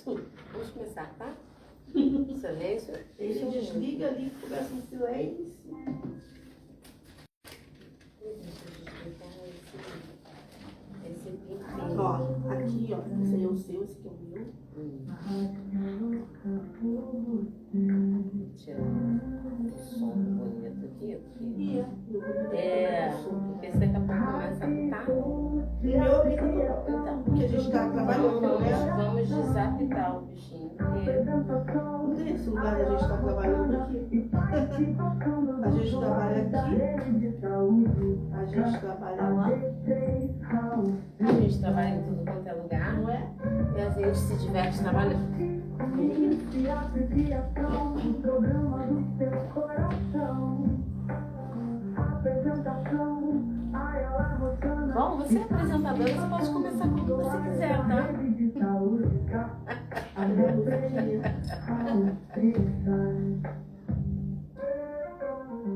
Vamos começar, tá? Silêncio. Deixa, desliga ali, conversa em silêncio. Esse aqui. Ó, aqui, ó. Esse aí é o seu, esse aqui é o meu. Tira o som bonito aqui. Porque se daqui a pouco começa a apitar. O meu apita total. Então, Porque a gente tá trabalhando, né? vamos desapitar o bichinho. Porque Não tem esse lugar da gente estar trabalhando aqui. A gente trabalha aqui. A gente trabalha lá. a gente trabalha em tudo quanto é lugar. Não é? E a gente se diverte trabalhando. Bom, você é apresentadora, você pode começar quando você quiser, tá?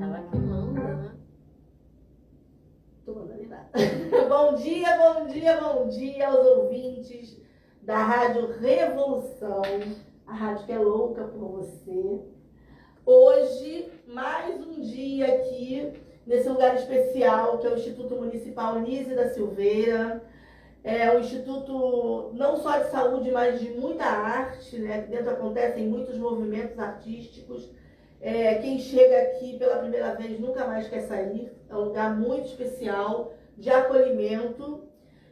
Ela que manda, né? Tô mandando nada. Bom dia, bom dia, bom dia aos ouvintes da Rádio Revolução, a rádio que é louca por você. Hoje, mais um dia aqui, nesse lugar especial, que é o Instituto Municipal Nise da Silveira. É um instituto não só de saúde, mas de muita arte, né? Aqui dentro acontecem muitos movimentos artísticos. Quem chega aqui pela primeira vez nunca mais quer sair. É um lugar muito especial, de acolhimento.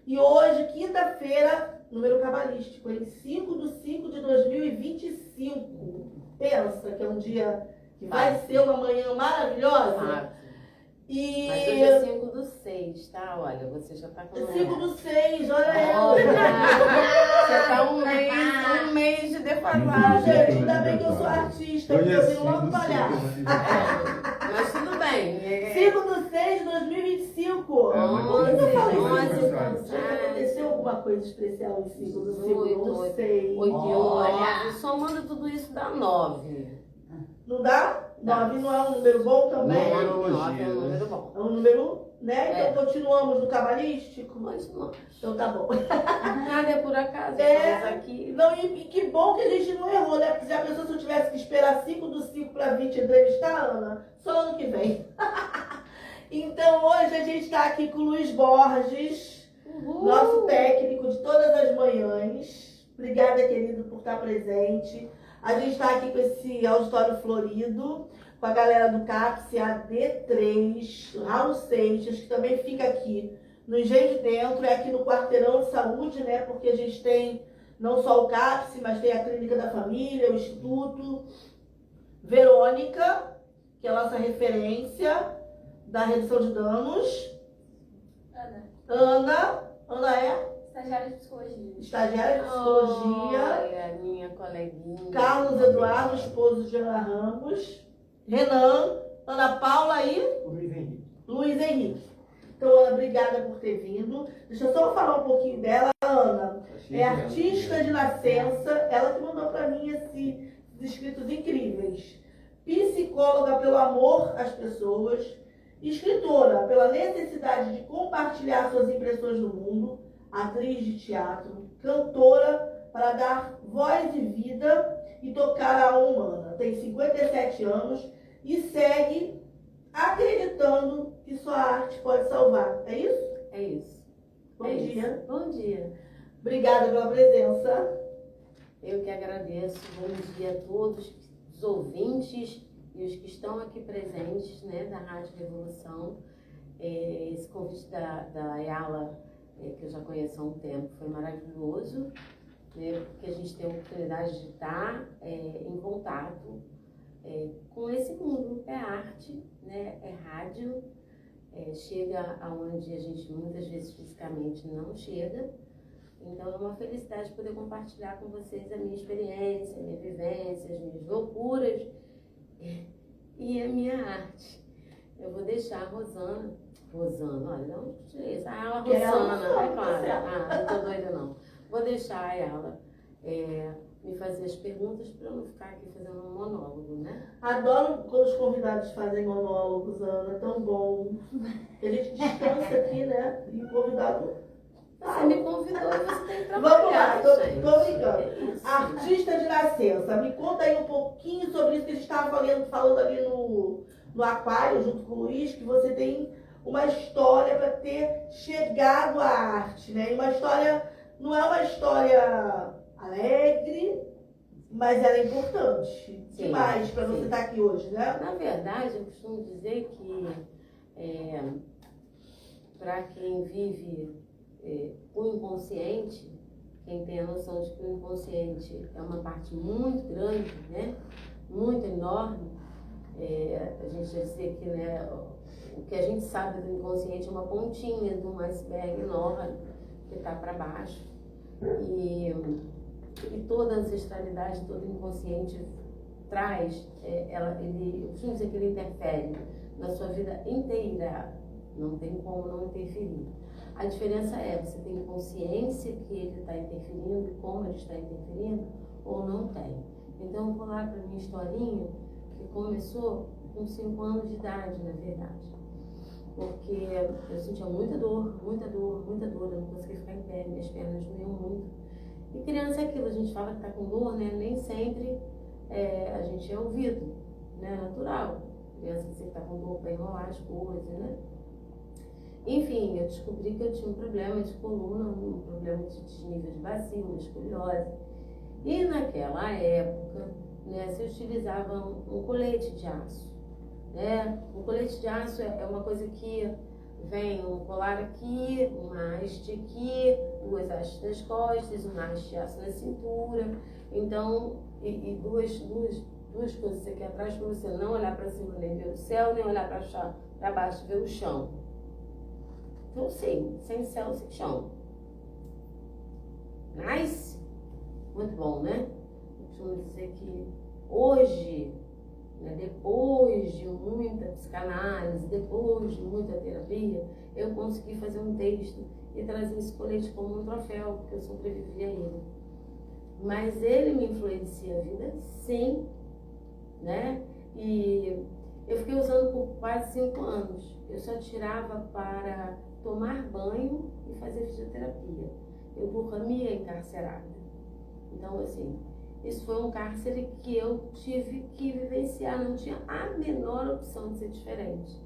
E hoje, quinta-feira, número cabalístico, em 5/5/2025. Pensa que é um dia que vai ser uma manhã maravilhosa. E... Mas hoje é 5/6, tá? Olha, você já tá com... 5/6, olha eu. Você tá um mês de defasagem. Gente, ainda bem que eu sou artista, porque eu vim logo palhaço. Mas tudo bem. 5/6/2025. Por que eu falei 5/6? Aconteceu alguma coisa especial em 5/5? Não sei. 8 e 9. Somando tudo isso dá 9. Não dá? 9 não é um número bom também? 9 é um número bom. É um número, né? Então continuamos no cabalístico? Continuamos. Então tá bom. Nada é por acaso, estamos aqui. Não, e que bom que a gente não errou, né? Porque se a pessoa se eu tivesse que esperar 5/5/20 entrevistar, Ana, só ano que vem. Então hoje a gente está aqui com o Luiz Borges, nosso técnico de todas as manhãs. Obrigada, querido, por estar presente. A gente está aqui com esse auditório florido, com a galera do CAPS, AD3, Raul Seixas, que também fica aqui no Engenho de Dentro, é aqui no Quarteirão de Saúde, né? Porque a gente tem não só o CAPS, mas tem a Clínica da Família, o Instituto. Verônica, que é a nossa referência da redução de danos. Ana é? Estagiária de psicologia. Estagiária de psicologia. Olha, minha coleguinha. Carlos Eduardo, esposo de Ana Ramos. Renan, Ana Paula e Luiz Henrique. Então, Ana, obrigada por ter vindo. Deixa eu só falar um pouquinho dela. Ana é artista de nascença. Ela que mandou para mim esses escritos incríveis. Psicóloga pelo amor às pessoas. Escritora pela necessidade de compartilhar suas impressões no mundo. Atriz de teatro. Cantora para dar voz e vida e tocar a alma humana. Tem 57 anos e segue acreditando que sua arte pode salvar. É isso? É isso. Bom dia. Isso. Bom dia. Obrigada pela presença. Eu que agradeço. Bom dia a todos os ouvintes e os que estão aqui presentes, né, da Rádio Revolução. Esse convite da Ayala, que eu já conheço há um tempo, foi maravilhoso, né, porque a gente tem a oportunidade de estar em contato com esse mundo. É arte, né, é rádio, chega aonde a gente muitas vezes fisicamente não chega. Então é uma felicidade poder compartilhar com vocês a minha experiência, a minha vivência, as minhas loucuras e a minha arte. Eu vou deixar a Rosana, olha, não tirei isso. A Rosana, é claro. Não tô doida não. Vou deixar ela me fazer as perguntas para eu não ficar aqui fazendo um monólogo, né? Adoro quando os convidados fazem monólogos, Ana, é tão bom. A gente descansa aqui, né? E o convidado Você me convidou e você tem que Vamos trabalhar, lá, gente. tô brincando. É isso. Artista de nascença, me conta aí um pouquinho sobre isso que a gente estava falando ali no Aquário, junto com o Luiz, que você tem uma história para ter chegado à arte, né? E uma história, não é uma história alegre, mas ela é importante. Sim, Demais para você sim. estar aqui hoje, né? Na verdade, eu costumo dizer que para quem vive o inconsciente, quem tem a noção de que o inconsciente é uma parte muito grande, né? Muito enorme, a gente já dizia que, né, o que a gente sabe do inconsciente é uma pontinha de um iceberg enorme que está para baixo. E toda a ancestralidade, todo o inconsciente traz, eu costumo dizer que ele interfere na sua vida inteira, não tem como não interferir. A diferença é, você tem consciência que ele está interferindo, como ele está interferindo, ou não tem. Então eu vou lá para a minha historinha, que começou com 5 anos de idade, na verdade. Porque eu sentia muita dor, eu não conseguia ficar em pé, minhas pernas doíam muito. E criança é aquilo, a gente fala que está com dor, né? Nem sempre a gente é ouvido, né? Natural. Criança que está com dor para enrolar as coisas, né? Enfim, eu descobri que eu tinha um problema de coluna, um problema de desnível de bacia, uma escoliose. E naquela época, né, se utilizava um colete de aço. Né? Um colete de aço é uma coisa que vem um colar aqui, uma haste aqui, 2 hastes nas costas, uma haste de aço na cintura. Então, e duas coisas aqui atrás para você não olhar para cima nem ver o céu, nem olhar para baixo ver o chão. Então, sim, sem céu, sem chão. Nice? Muito bom, né? Eu costumo dizer que hoje, né, depois de muita psicanálise, depois de muita terapia, eu consegui fazer um texto e trazer esse colete como um troféu, porque eu sobrevivi a ele. Mas ele me influencia a vida, sim, né? E eu fiquei usando por quase 5 anos. Eu só tirava para tomar banho e fazer fisioterapia. Eu dormia encarcerada. Então, assim, isso foi um cárcere que eu tive que vivenciar, não tinha a menor opção de ser diferente.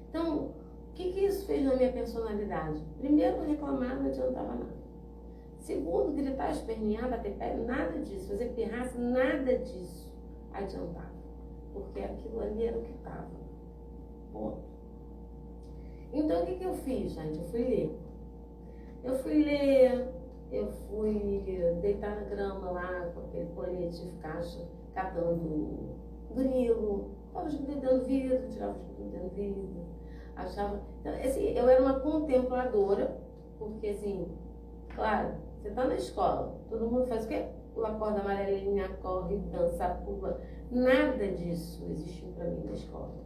Então, o que isso fez na minha personalidade? Primeiro, reclamar não adiantava nada. Segundo, gritar, espernear, bater pé, nada disso. Fazer pirraça, nada disso adiantava. Porque aquilo ali era o que estava. Ponto. Então, o que eu fiz, gente? Eu fui deitar na grama lá, com aquele colete de caixa, catando grilo, estava escondendo vidro, tirava escondendo vidro, achava... Então, assim, eu era uma contempladora, porque, assim, claro, você está na escola, todo mundo faz o quê? Pula a corda amarelinha, corre, dança, pula. Nada disso existiu para mim na escola.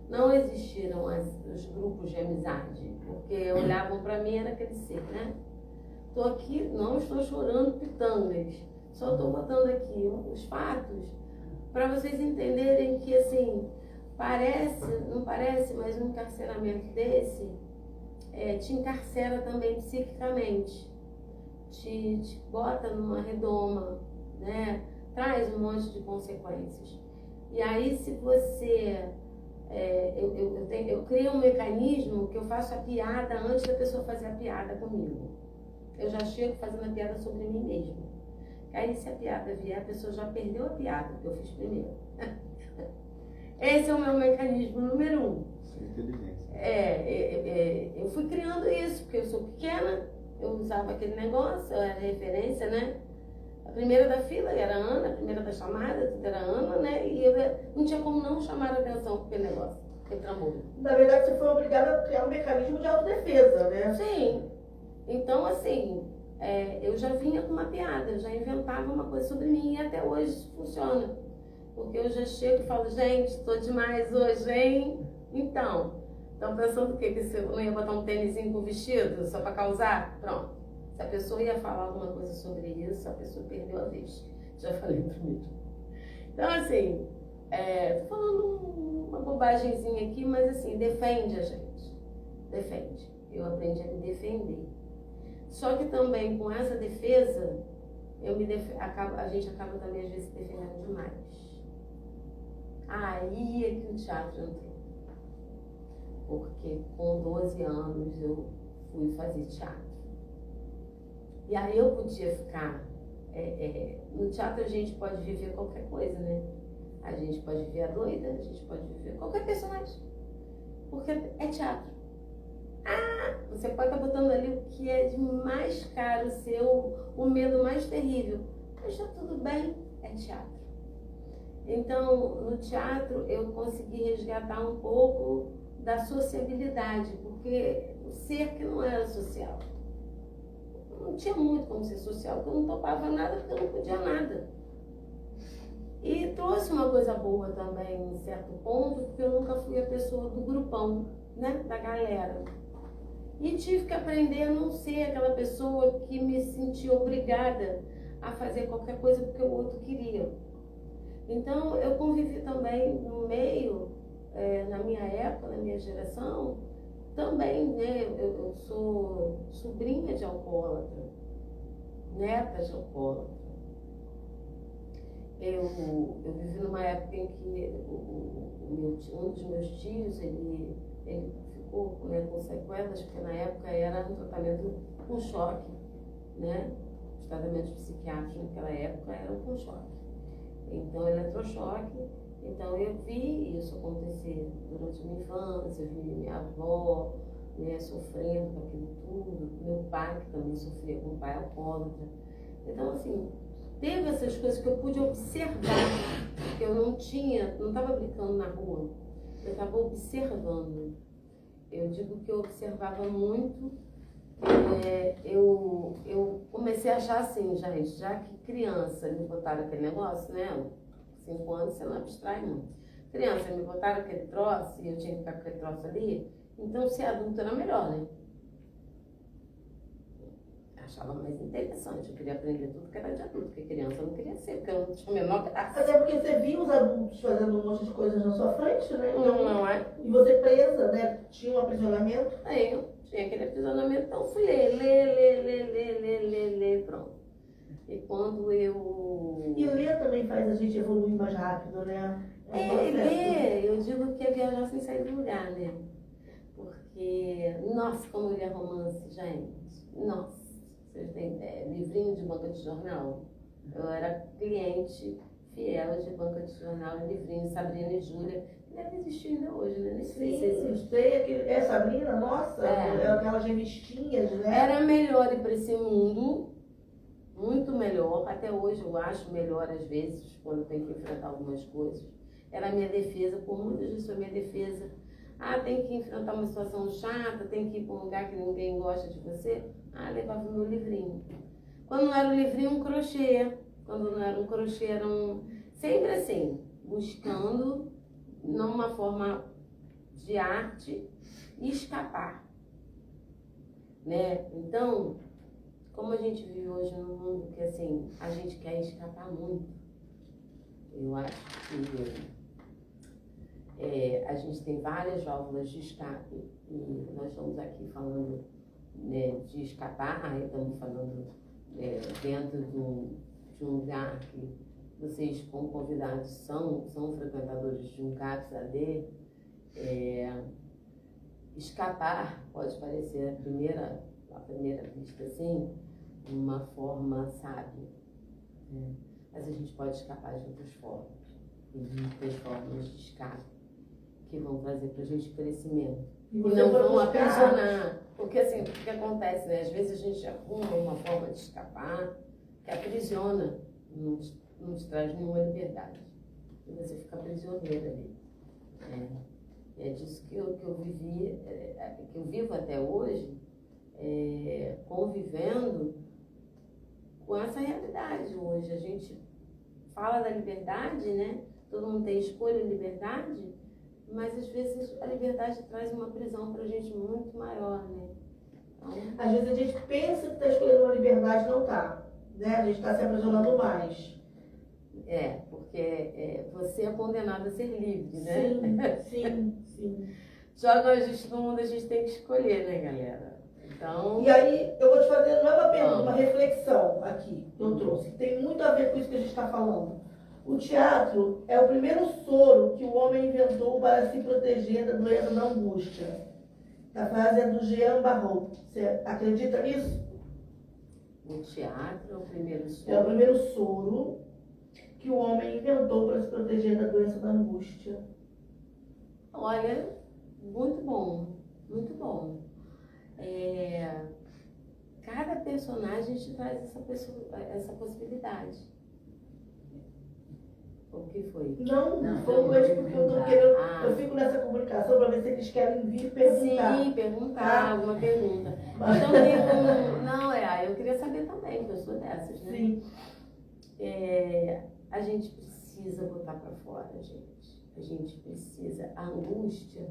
Não existiram os grupos de amizade, porque olhavam para mim, era aquele ser, né? Estou aqui, não estou chorando pitangas, só estou botando aqui os fatos para vocês entenderem que, assim, não parece, mas um encarceramento desse te encarcera também psiquicamente, te bota numa redoma, né? Traz um monte de consequências. E aí, se você... eu criei um mecanismo que eu faço a piada antes da pessoa fazer a piada comigo. Eu já chego fazendo a piada sobre mim mesma. Aí, se a piada vier, a pessoa já perdeu a piada, que eu fiz primeiro. Esse é o meu mecanismo número 1. Sem inteligência. Eu fui criando isso, porque eu sou pequena, eu usava aquele negócio, eu era referência, né? A primeira da fila era a Ana, a primeira da chamada, tudo era a Ana, né? E eu não tinha como não chamar a atenção com aquele negócio, aquele trambolho. Na verdade, você foi obrigada a criar um mecanismo de autodefesa, né? Sim. Então, assim, eu já vinha com uma piada, eu já inventava uma coisa sobre mim e até hoje isso funciona. Porque eu já chego e falo, gente, estou demais hoje, hein? Então, estão pensando o quê? Que eu não ia botar um tênisinho com vestido só para causar? Pronto. Se a pessoa ia falar alguma coisa sobre isso, a pessoa perdeu a vez. Já falei primeiro. Então, assim, tô falando uma bobagemzinha aqui, mas assim, defende a gente. Defende. Eu aprendi a me defender. Só que também com essa defesa, a gente acaba também às vezes se defendendo demais. Aí é que o teatro entrou. Porque com 12 anos eu fui fazer teatro. E aí eu podia ficar... no teatro a gente pode viver qualquer coisa, né? A gente pode viver a doida, a gente pode viver qualquer personagem. Porque é teatro. Você pode estar botando ali o que é de mais caro, o medo mais terrível. Mas está tudo bem, é teatro. Então, no teatro eu consegui resgatar um pouco da sociabilidade, porque o ser que não era social. Não tinha muito como ser social, porque eu não topava nada, porque eu não podia nada. E trouxe uma coisa boa também, em certo ponto, porque eu nunca fui a pessoa do grupão, né, da galera. E tive que aprender a não ser aquela pessoa que me sentia obrigada a fazer qualquer coisa porque o outro queria. Então, eu convivi também no meio, na minha época, na minha geração, também, né, eu sou sobrinha de alcoólatra, neta de alcoólatra. Eu vivi numa época em que um dos meus tios, ele ficou, né, com sequelas, porque na época era um tratamento com choque, né? Os tratamentos psiquiátricos naquela época eram com choque. Então, eletrochoque. Então, eu vi isso acontecer durante a minha infância, eu vi minha avó, né, sofrendo com aquilo tudo, meu pai, que também sofria com um pai alcoólatra. Então, assim, teve essas coisas que eu pude observar, que eu não estava brincando na rua, eu estava observando. Eu digo que eu observava muito, eu comecei a achar assim, gente, já que criança me botaram aquele negócio, né? 5 anos você não abstrai muito. Criança, me botaram aquele troço e eu tinha que ficar com aquele troço ali, então ser adulto era melhor, né? Achava mais interessante, eu queria aprender tudo que era de adulto, porque criança eu não queria ser, porque eu não tinha a menor graça. Até porque você viu os adultos fazendo um monte de coisas na sua frente, né? Não é? E você presa, né? Tinha um aprisionamento. Aí eu tinha aquele aprisionamento, então fui ler, pronto. E quando eu... E ler também faz a gente evoluir mais rápido, né? Ler, eu digo que é viajar sem sair do lugar, né? Porque, nossa, como eu lia romance, gente. Nossa, vocês têm ideia, livrinho de banca de jornal. Eu era cliente fiel de banca de jornal, livrinho, Sabrina e Júlia. Deve existir ainda hoje, né? Nem sei se existe. Sei, Sabrina, nossa, aquelas revistinhas, né? Era melhor ir para esse mundo, muito melhor. Até hoje eu acho melhor, às vezes, quando tem que enfrentar algumas coisas. Era a minha defesa, por muitas vezes foi a minha defesa. Tem que enfrentar uma situação chata, tem que ir para um lugar que ninguém gosta de você. Levava o meu livrinho. Quando não era um livrinho, um crochê. Quando não era um crochê, era sempre assim, buscando numa forma de arte e escapar, né? Então, como a gente vive hoje num mundo que, assim, a gente quer escapar muito, eu acho que a gente tem várias válvulas de escape e nós estamos aqui falando, né, de escapar, estamos falando dentro de um lugar que vocês, como convidados, são frequentadores de um CAPS AD. Escapar pode parecer à primeira vista, assim, uma forma sábia, né? Mas a gente pode escapar de outras formas. Existem formas de escape que vão trazer pra gente crescimento. E não vão aprisionar. Porque assim, o que acontece, né? Às vezes a gente arruma uma forma de escapar que aprisiona, não te traz nenhuma liberdade. E você fica prisioneiro ali. É disso que eu vivi, que eu vivo até hoje, convivendo com essa realidade hoje. A gente fala da liberdade, né? Todo mundo tem escolha e liberdade, mas às vezes a liberdade traz uma prisão pra gente muito maior, né? Então, às vezes a gente pensa que está escolhendo uma liberdade, não está, né? A gente está se aprisionando mais. Porque você é condenado a ser livre, né? Sim. Jogam a gente no mundo, a gente tem que escolher, né, galera? Então... E aí, eu vou te fazer, não é uma pergunta, uma reflexão aqui que eu trouxe, que tem muito a ver com isso que a gente está falando. O teatro é o primeiro soro que o homem inventou para se proteger da doença da angústia. A frase é do Jean Barrault. Você acredita nisso? O teatro é o primeiro soro. É o primeiro soro que o homem inventou para se proteger da doença da angústia. Olha, muito bom, muito bom. Cada personagem te traz essa possibilidade. O que foi? Não foi porque eu tô querendo. Eu fico nessa comunicação para ver se eles querem vir perguntar. Sim, perguntar alguma pergunta. Então, eu queria saber também, porque eu sou dessas, né? Sim. A gente precisa botar para fora, gente. A gente precisa. A angústia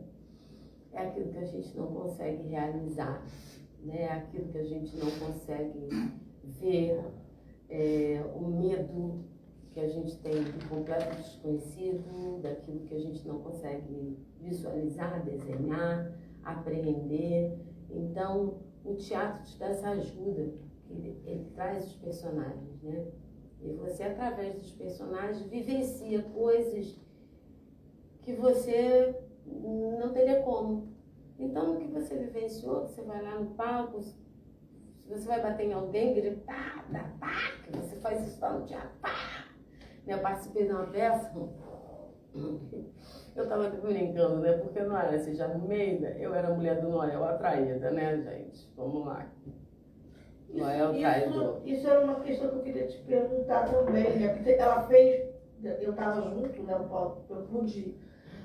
é aquilo que a gente não consegue realizar, né? É aquilo que a gente não consegue ver, o medo que a gente tem do completo desconhecido, daquilo que a gente não consegue visualizar, desenhar, apreender. Então, o teatro te dá essa ajuda, ele traz os personagens, né? E você, através dos personagens, vivencia coisas que você não teria como. Então, o que você vivenciou, que você vai lá no palco, se você vai bater em alguém, gritar, que você faz isso lá no teatro, Eu participei de uma peça, eu estava brincando, né? Porque Noel, você já no meio, eu era a mulher do Noel, atraída, né, gente? Vamos lá. Noel traidor. Isso era uma questão que eu queria te perguntar também, né? Porque ela fez, eu estava junto, né? Eu pude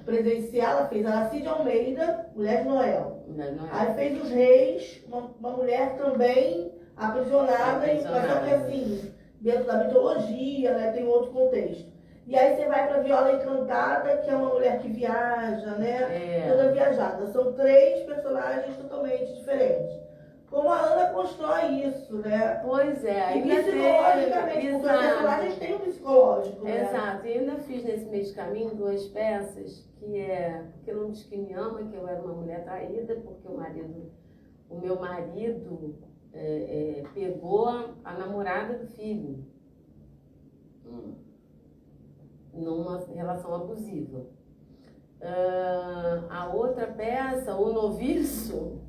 presenciar, ela fez Aracide Almeida, Mulher de Noel. Aí fez Os Reis, uma mulher também aprisionada, mas só que assim, dentro da mitologia, né, tem outro contexto. E aí você vai para Viola Encantada, que é uma mulher que viaja, né, toda viajada. São 3 personagens totalmente diferentes. Como a Ana constrói isso, né? Pois é. E psicologicamente, porque os personagens têm um psicológico, né? Exato. E ainda fiz nesse meio de caminho 2 peças, Porque Não Diz Que Me Ama, que eu era uma mulher traída, porque o meu marido pegou a namorada do filho numa relação abusiva. A outra peça, O Noviço,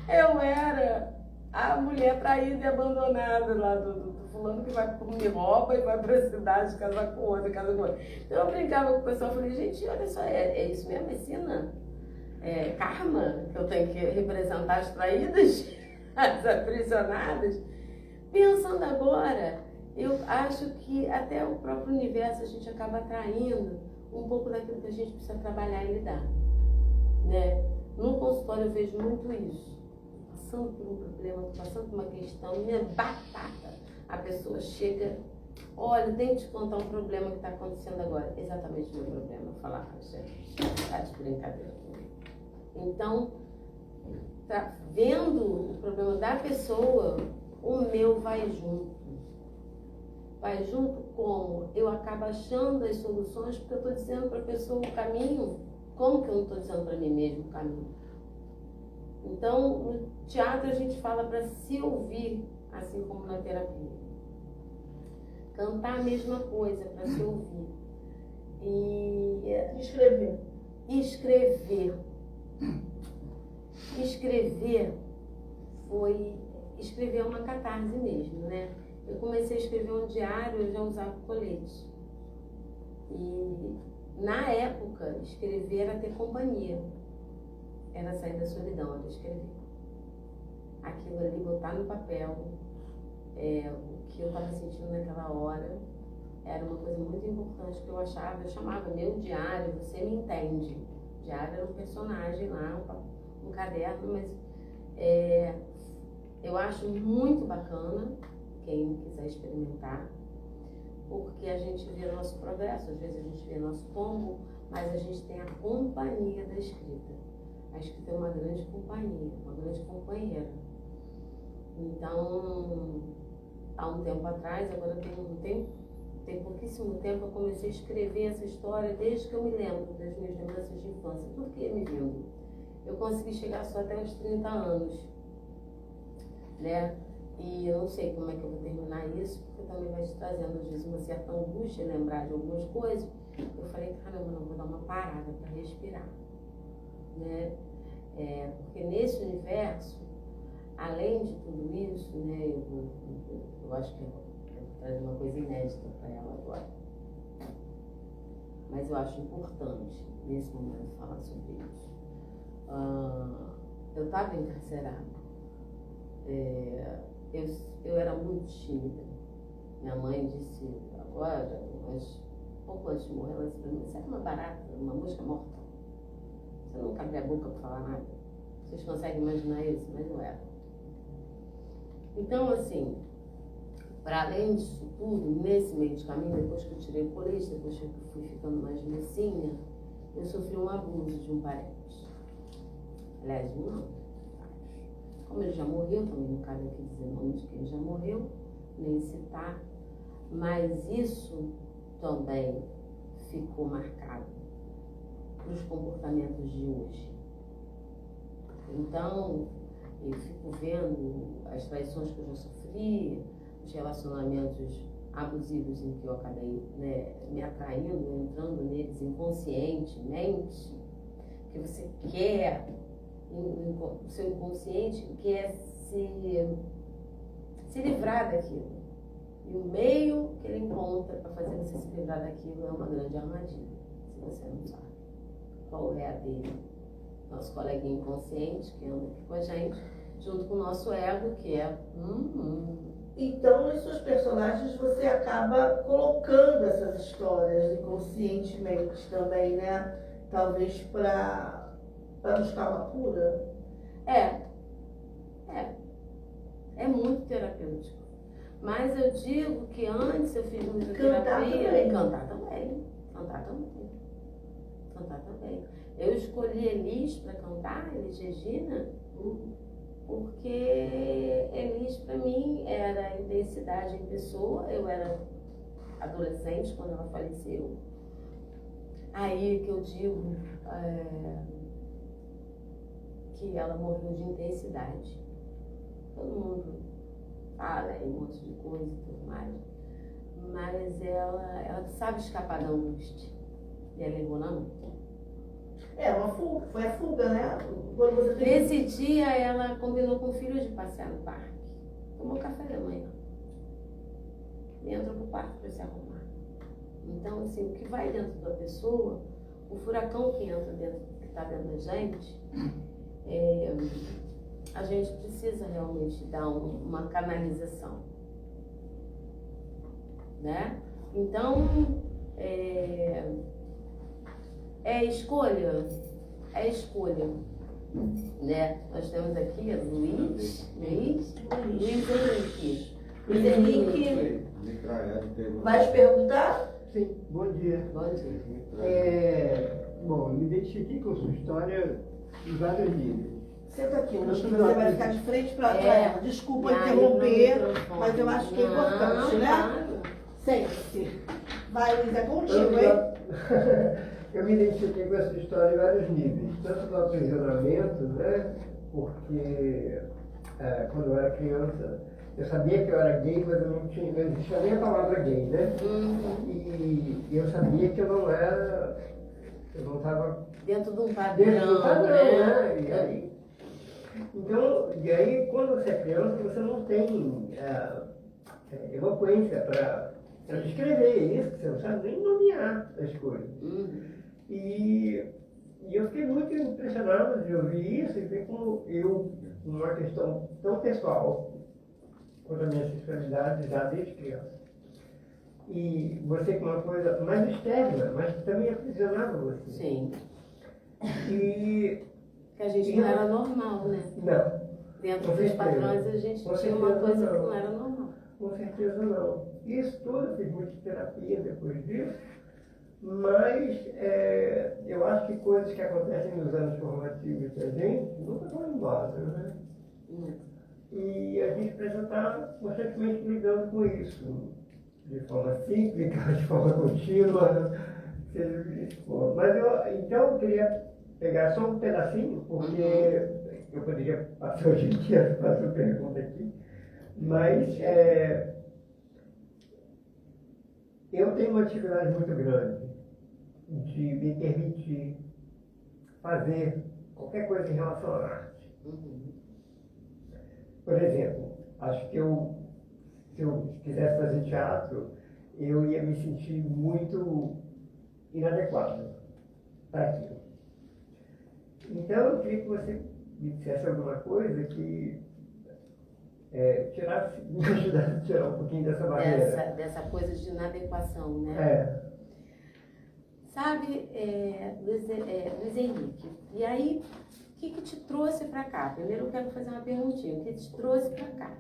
eu era a mulher traída e abandonada lá do fulano que me rouba e vai para a cidade casar com outra, Então eu brincava com o pessoal e falei, gente, olha só, é isso mesmo, é cena? É karma, que eu tenho que representar as traídas, as aprisionadas? Pensando agora, eu acho que até o próprio universo a gente acaba atraindo um pouco daquilo que a gente precisa trabalhar e lidar, né? No consultório eu vejo muito isso. Passando por um problema, passando por uma questão, minha batata. A pessoa chega, olha, tenho que te contar um problema que está acontecendo agora. Exatamente o meu problema. Eu falar, gente, está de brincadeira comigo. Então, tá vendo o problema da pessoa, o meu vai junto. Vai junto como? Eu acabo achando as soluções porque eu estou dizendo para a pessoa o caminho. Como que eu não estou dizendo para mim mesmo o caminho? Então, no teatro a gente fala para se ouvir, assim como na terapia. Cantar a mesma coisa, para se ouvir. E escrever. Escrever é uma catarse mesmo, né? Eu comecei a escrever um diário, eu já usava colete. E na época, escrever era ter companhia. Era sair da solidão, era escrever. Aquilo ali, botar no papel, o que eu estava sentindo naquela hora, era uma coisa muito importante que eu chamava meu diário, você me entende. O diário era um personagem lá, um caderno, mas eu acho muito bacana quem quiser experimentar, porque a gente vê nosso progresso, às vezes a gente vê nosso tombo, mas a gente tem a companhia da escrita. A escrita é uma grande companhia, uma grande companheira. Então, há um tempo atrás, agora tem pouquíssimo tempo, eu comecei a escrever essa história desde que eu me lembro das minhas lembranças de infância, tudo que ia me vindo. Eu consegui chegar só até os 30 anos. né? E eu não sei como é que eu vou terminar isso, porque também vai te trazendo, às vezes, uma certa angústia, lembrar de algumas coisas. Eu falei, caramba, não vou dar uma parada para respirar, né? Porque nesse universo, além de tudo isso, né, eu acho que eu vou trazer uma coisa inédita para ela agora. Mas eu acho importante, nesse momento, falar sobre isso. Eu estava encarcerada. Eu era muito tímida. Minha mãe disse, agora, pouco antes de morrer, ela disse para mim, você é uma barata, uma mosca morta. Você nunca abre a boca para falar nada. Vocês conseguem imaginar isso? Mas eu era. Então, assim, para além disso tudo, nesse meio de caminho, depois que eu tirei o colete, depois que eu fui ficando mais mocinha, eu sofri um abuso de um parente. Aliás, um não. Como ele já morreu, também não cabe aqui dizer o nome de quem já morreu, nem citar, mas isso também ficou marcado para os comportamentos de hoje. Então, eu fico vendo as traições que eu já sofri, os relacionamentos abusivos em que eu acabei, né, me atraindo, entrando neles inconscientemente, que você quer, o seu inconsciente quer se livrar daquilo. E o meio que ele encontra para fazer você se livrar daquilo é uma grande armadilha, se você não sabe qual é a dele. Nosso coleguinha inconsciente que anda aqui com a gente, junto com o nosso ego, que é Então, nos seus personagens, você acaba colocando essas histórias inconscientemente também, né? Talvez para buscar uma cura. É muito terapêutico. Mas eu digo que antes eu fiz muita Cantar terapia. também. Cantar também. Eu escolhi Elis para cantar, Elis Regina, porque Elis para mim era intensidade em pessoa. Eu era adolescente quando ela faleceu. Aí que eu digo que ela morreu de intensidade. Todo mundo fala aí um monte de coisa e tudo mais, mas ela sabe escapar da angústia. E ela levou na mão. Uma fuga, foi a fuga, né? Quando você tem... Nesse dia ela combinou com o filho de passear no parque. Tomou café da manhã. E entrou pro parque para se arrumar. Então, assim, o que vai dentro da pessoa, o furacão que entra dentro, que está dentro da gente, a gente precisa realmente dar uma canalização, né? Então, é escolha, né? Nós temos aqui Luiz Henrique. Luiz Henrique, vai te perguntar? Sim, bom dia. Bom dia. Bom, me identifiquei com sua história em vários níveis. Senta aqui, você vai ficar de frente para trás. Desculpa interromper, mas eu acho que é importante, né? Sente-se. Vai, Luiz, é contigo, hein? Eu me identifiquei com essa história em vários níveis, tanto do aprisionamento, né? Porque quando eu era criança, eu sabia que eu era gay, mas eu não existia nem a palavra gay, né? E eu sabia que eu não estava dentro de um padrão, né? E aí, quando você é criança, você não tem eloquência para descrever isso, você não sabe nem nomear as coisas. E eu fiquei muito impressionado de ouvir isso e ver como uma questão tão pessoal quanto a minha sexualidade já desde criança. E você com uma coisa mais externa, mas que também aprisionava você. Sim. E que a gente não era normal, né? Não. Dentro dos padrões a gente tinha uma coisa que não era normal. Com certeza não. Isso tudo, eu fiz muita terapia depois disso, mas eu acho que coisas que acontecem nos anos formativos da gente nunca vão embora, né? E a gente precisa estar constantemente lidando com isso, de forma cíclica, de forma contínua, seja o que for. Mas então eu queria pegar só um pedacinho, porque eu poderia passar hoje em dia fazendo pergunta aqui, mas eu tenho uma dificuldade muito grande de me permitir fazer qualquer coisa em relação à arte. Por exemplo, acho que se eu quisesse fazer teatro, eu ia me sentir muito inadequado para aquilo. Então, eu queria que você me dissesse alguma coisa que me ajudasse a tirar um pouquinho dessa barreira. Dessa coisa de inadequação, né? Sabe, Luiz Henrique, e aí, o que te trouxe para cá? Primeiro eu quero fazer uma perguntinha. O que te trouxe para cá?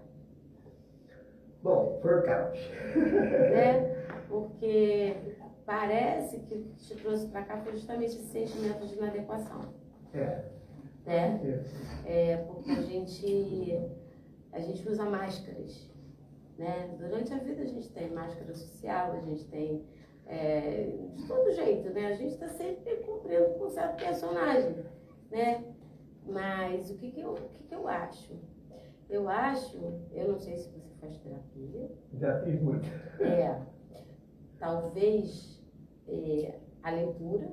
Bom, workout. Né? Porque parece que o que te trouxe para cá foi justamente esse sentimento de inadequação. Né? Porque a gente usa máscaras. Né? Durante a vida a gente tem máscara social, a gente tem de todo jeito, né? A gente está sempre cumprindo com um certo personagem, né? Mas o que eu acho? Eu acho, eu não sei se você faz terapia. Já fiz muito. Talvez a leitura,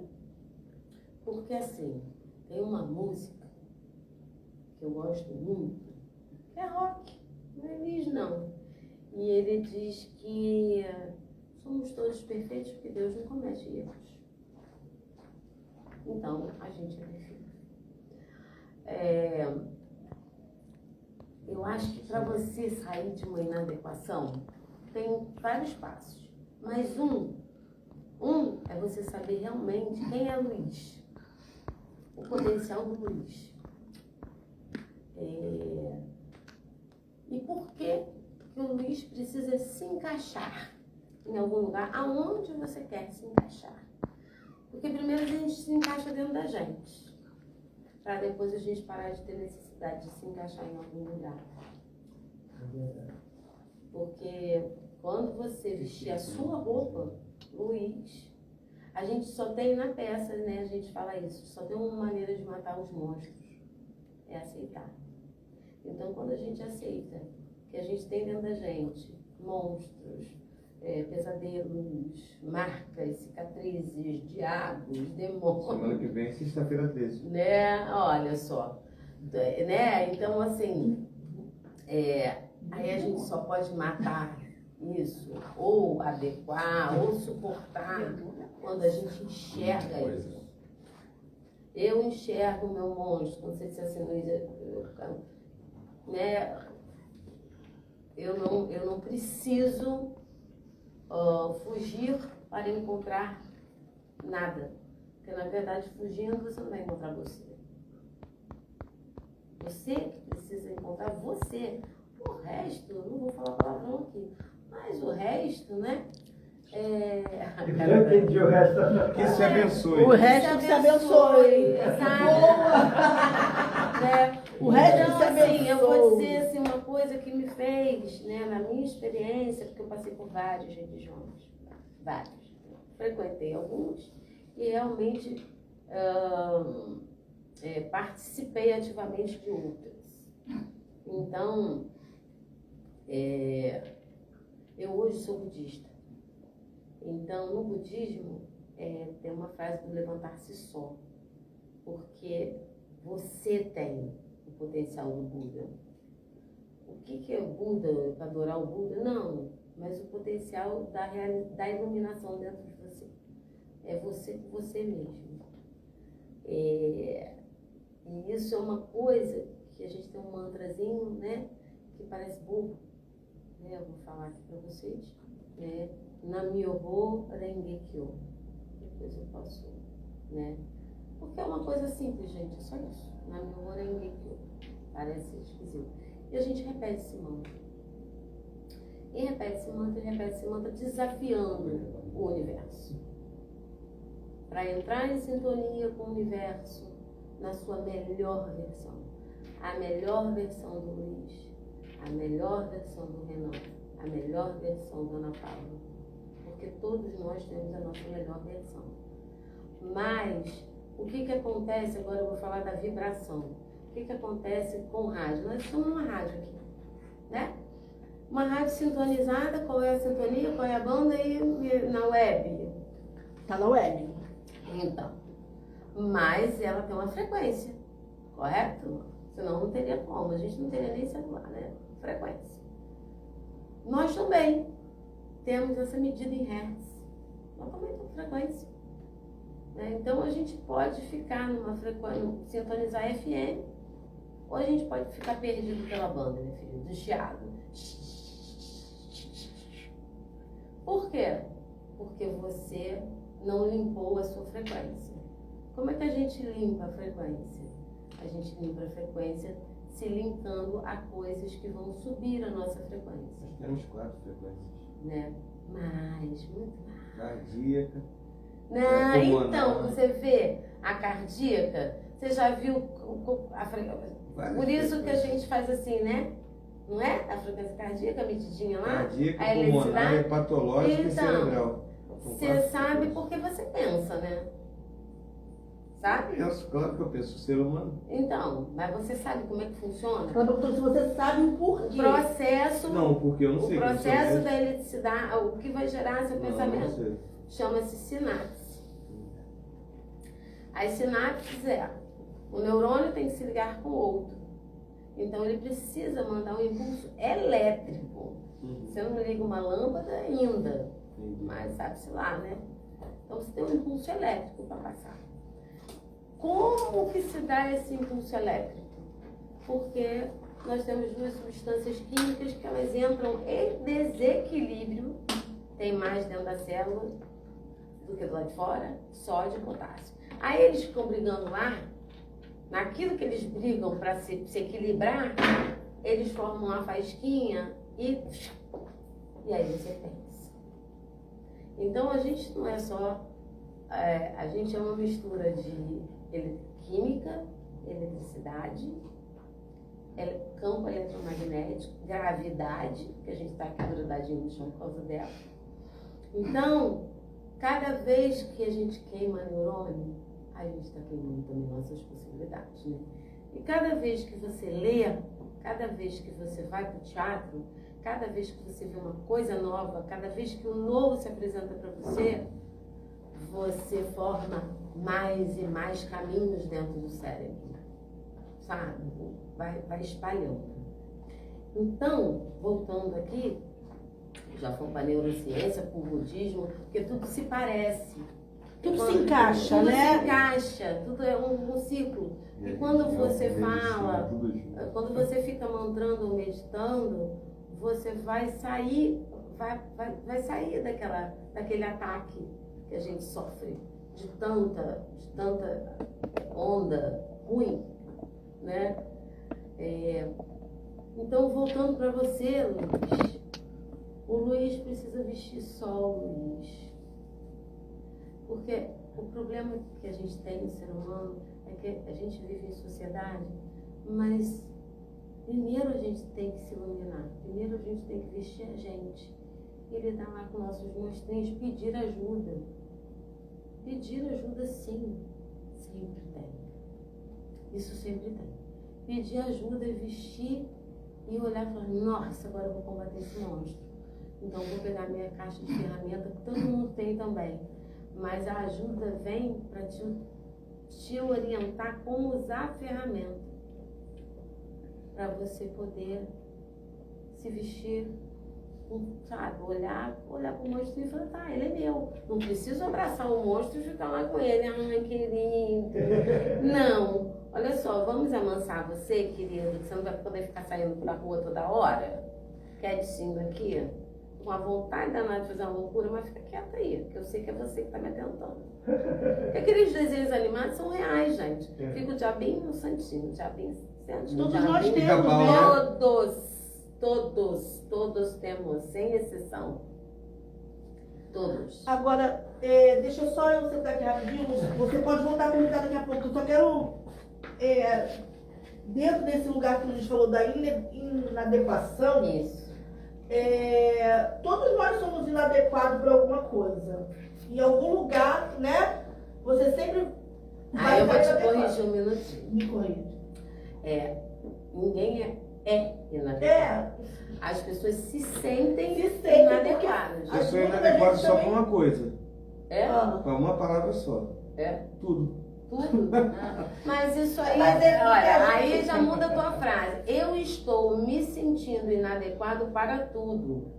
porque assim, tem uma música que eu gosto muito, que é rock, não é Elis não. E ele diz que somos todos perfeitos porque Deus não comete erros. Então, a gente é perfeito. Eu acho que para você sair de uma inadequação, tem vários passos. Mas um é você saber realmente quem é Luiz. O potencial do Luiz. E por que o Luiz precisa se encaixar em algum lugar, aonde você quer se encaixar. Porque primeiro a gente se encaixa dentro da gente, para depois a gente parar de ter necessidade de se encaixar em algum lugar. Porque quando você vestir a sua roupa, Luiz, a gente só tem na peça, né? A gente fala isso, só tem uma maneira de matar os monstros, é aceitar. Então quando a gente aceita que a gente tem dentro da gente monstros, pesadelos, marcas, cicatrizes, diabos, demônios. Semana que vem, sexta-feira 13. Né? Olha só. Né? Então, assim, aí a gente só pode matar isso, ou adequar, ou suportar, quando a gente enxerga isso. Eu enxergo o meu monstro, não sei se assim, né? Eu não preciso fugir para encontrar nada. Porque, na verdade, fugindo, você não vai encontrar você. Você que precisa encontrar você. O resto, eu não vou falar palavrão aqui, mas o resto, né? Eu entendi o resto. Que se abençoe. O resto que se abençoe. Né? O resto então, que se abençoe. assim, eu vou dizer assim, uma coisa que me fez, né, na minha experiência, porque eu passei por várias religiões, vários. Frequentei alguns e realmente participei ativamente de outras. Então, eu hoje sou budista. Então, no budismo, tem uma frase do levantar-se só, porque você tem o potencial do Buda. O que é o Buda, para adorar o Buda? Não, mas o potencial da iluminação dentro de você. É você com você mesmo. E isso é uma coisa que a gente tem um mantrazinho, né, que parece bobo. Né, eu vou falar aqui para vocês. Né, Nam-myoho Renge-kyo. Depois eu posso, né? Porque é uma coisa simples, gente, é só isso. Nam-myoho Renge-kyo. Parece esquisito. E a gente repete esse mantra. E repete esse mantra, desafiando o universo. Para entrar em sintonia com o universo na sua melhor versão. A melhor versão do Luiz, a melhor versão do Renan, a melhor versão da Ana Paula. Porque todos nós temos a nossa melhor versão. Mas, o que acontece, agora eu vou falar da vibração. o que acontece com o rádio? Nós estamos numa rádio aqui, né? Uma rádio sintonizada, qual é a sintonia, qual é a banda e na web? Tá na web. Então, mas ela tem uma frequência, correto? Senão não teria como, a gente não teria nem celular, né? Frequência. Nós também temos essa medida em hertz. Nós também temos frequência. Né? Então a gente pode ficar numa frequência, sintonizar FM, ou a gente pode ficar perdido pela banda, meu filho, do chiado. Por quê? Porque você não limpou a sua frequência. Como é que a gente limpa a frequência? A gente limpa a frequência se linkando a coisas que vão subir a nossa frequência. Nós temos 4 frequências. Né? Mais, muito mais. Cardíaca. Não, pulmonar. então, você vê a cardíaca, você já viu a frequência. Por isso que a gente faz assim, né? Não é? A frequência cardíaca, medidinha lá. Cardíaca, a pulmonar, eletricidade. hepatológica e Então, cerebral. São Você 4 sabe frequências. porque você pensa, né? Sabe? Claro que eu penso, ser humano. Então, mas você sabe como é que funciona? Ela perguntou se você sabe o O porquê. processo, Não, porque eu não o sei. como processo funciona da eletricidade, o que vai gerar seu isso. Não pensamento, sei. chama-se sinapse. As sinapses o neurônio tem que se ligar com o outro. Então ele precisa mandar um impulso elétrico. Você não liga uma lâmpada ainda, mas sabe-se lá, né? Então você tem um impulso elétrico para passar. Como que se dá esse impulso elétrico? Porque nós temos 2 substâncias químicas que elas entram em desequilíbrio, tem mais dentro da célula do que do lado de fora, sódio e potássio. Aí eles ficam brigando lá, naquilo que eles brigam para se equilibrar, eles formam uma faísquinha e aí você pensa. Então a gente não é só, a gente é uma mistura de química, eletricidade, campo eletromagnético, gravidade, que a gente está aqui grudadinho no chão por causa dela. Então, cada vez que a gente queima neurônio, a gente está queimando também nossas possibilidades, né? E cada vez que você lê, cada vez que você vai para o teatro, cada vez que você vê uma coisa nova, cada vez que o novo se apresenta para você, você forma mais e mais caminhos dentro do cérebro, sabe? Vai espalhando. Então, voltando aqui, já foi para a neurociência, para o budismo, porque tudo se parece. Tudo se encaixa, tudo né? se encaixa, tudo é um ciclo. E quando você fala, quando você fica mantrando ou meditando, você vai sair, vai sair daquele ataque que a gente sofre, de tanta onda ruim, né? Então, voltando para você, Luiz, o Luiz precisa vestir só o Luiz. Porque o problema que a gente tem no ser humano é que a gente vive em sociedade, mas primeiro a gente tem que se iluminar, primeiro a gente tem que vestir a gente e lidar lá com nossos monstrinhos, pedir ajuda. Pedir ajuda, sim, sempre tem. Isso sempre tem. Pedir ajuda é vestir e olhar e falar, nossa, agora eu vou combater esse monstro. Então vou pegar minha caixa de ferramenta, que todo mundo tem também. Mas a ajuda vem para te orientar como usar a ferramenta. Para você poder se vestir, sabe, olhar para o monstro e falar, tá, ele é meu. Não preciso abraçar o monstro e ficar lá com ele, ai, querido. Não, olha só, vamos amansar você, querido, que você não vai poder ficar saindo pela rua toda hora, quietinho aqui, com a vontade danada de fazer uma loucura, mas fica quieta aí, que eu sei que é você que está me atentando. Porque aqueles desenhos animados são reais, gente. Fica o diabinho e o santinho, o diabinho santinho. Todos nós temos, né? Todos temos, sem exceção. Todos. Agora, deixa eu sentar aqui rapidinho. Você pode voltar a perguntar daqui a pouco. Eu só quero, dentro desse lugar que a gente falou da inadequação, Isso. Todos nós somos inadequados para alguma coisa. Em algum lugar, né? Você sempre Aí eu vou te inadequado. corrigir um minutinho. Me corrija. Ninguém é inadequado. As pessoas se sentem inadequadas. Eu sou inadequado só com uma coisa. É? Com uma palavra só. É? Tudo. Tudo? Mas isso aí, Mas aí já muda a tua frase. Eu estou me sentindo inadequado para tudo.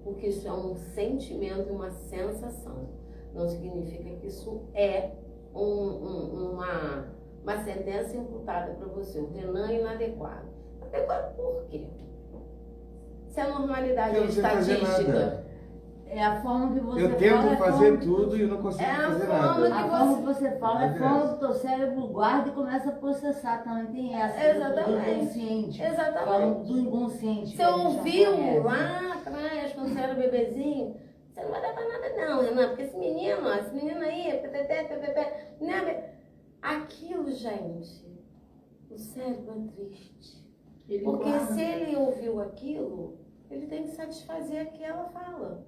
Porque isso é um sentimento e uma sensação. Não significa que isso é uma sentença imputada para você. O Renan é inadequado. Inadequado por quê? Se a normalidade é estatística. É a forma que você Eu tento fazer tudo e eu não consigo fazer nada. A forma que você fala é a forma que o teu cérebro guarda e começa a processar também. Tem essa. Exatamente. Do inconsciente. Exatamente. Falando do inconsciente. Você ouviu lá atrás, quando você era bebezinho, você não vai dar pra nada não, Renan, porque esse menino aí, né? Aquilo, gente, o cérebro é triste. Porque se ele ouviu aquilo, ele tem que satisfazer aquela fala.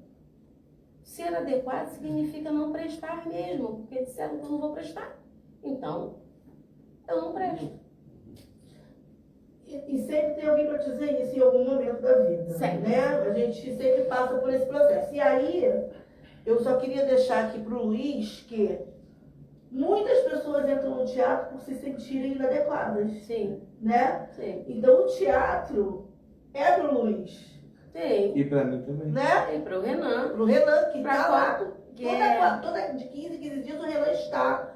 Ser adequado significa não prestar mesmo, porque disseram que eu não vou prestar. Então, eu não presto. E sempre tem alguém para dizer isso em algum momento da vida, Sempre. né? A gente sempre passa por esse processo. E aí, eu só queria deixar aqui para o Luiz que muitas pessoas entram no teatro por se sentirem inadequadas, Sim, né? sim. Então, o teatro é pro Luiz, Tem. E pra mim também. né? Tem pro Renan. Pro Renan, que Pra tá qual? lá. Toda de 15 em 15 dias o Renan está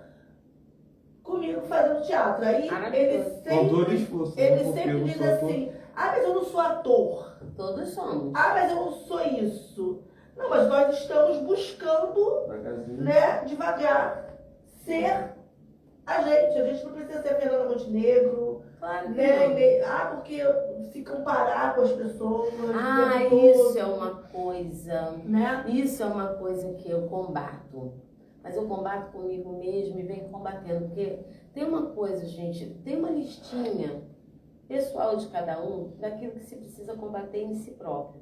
comigo fazendo teatro. Aí ele Com dor sempre, e esforço. ele Porque sempre eu não diz sou ator. assim, mas eu não sou ator. Todos somos. Mas eu não sou isso. Não, mas nós estamos buscando, Devagarzinho. né, devagar, ser a gente. A gente não precisa ser Fernanda Montenegro, Claro que né? não. Porque se comparar com as pessoas. o tempo Isso todo, é uma coisa. né? Isso é uma coisa que eu combato. Mas eu combato comigo mesmo e venho combatendo. Porque tem uma coisa, gente, tem uma listinha pessoal de cada um daquilo que se precisa combater em si próprio,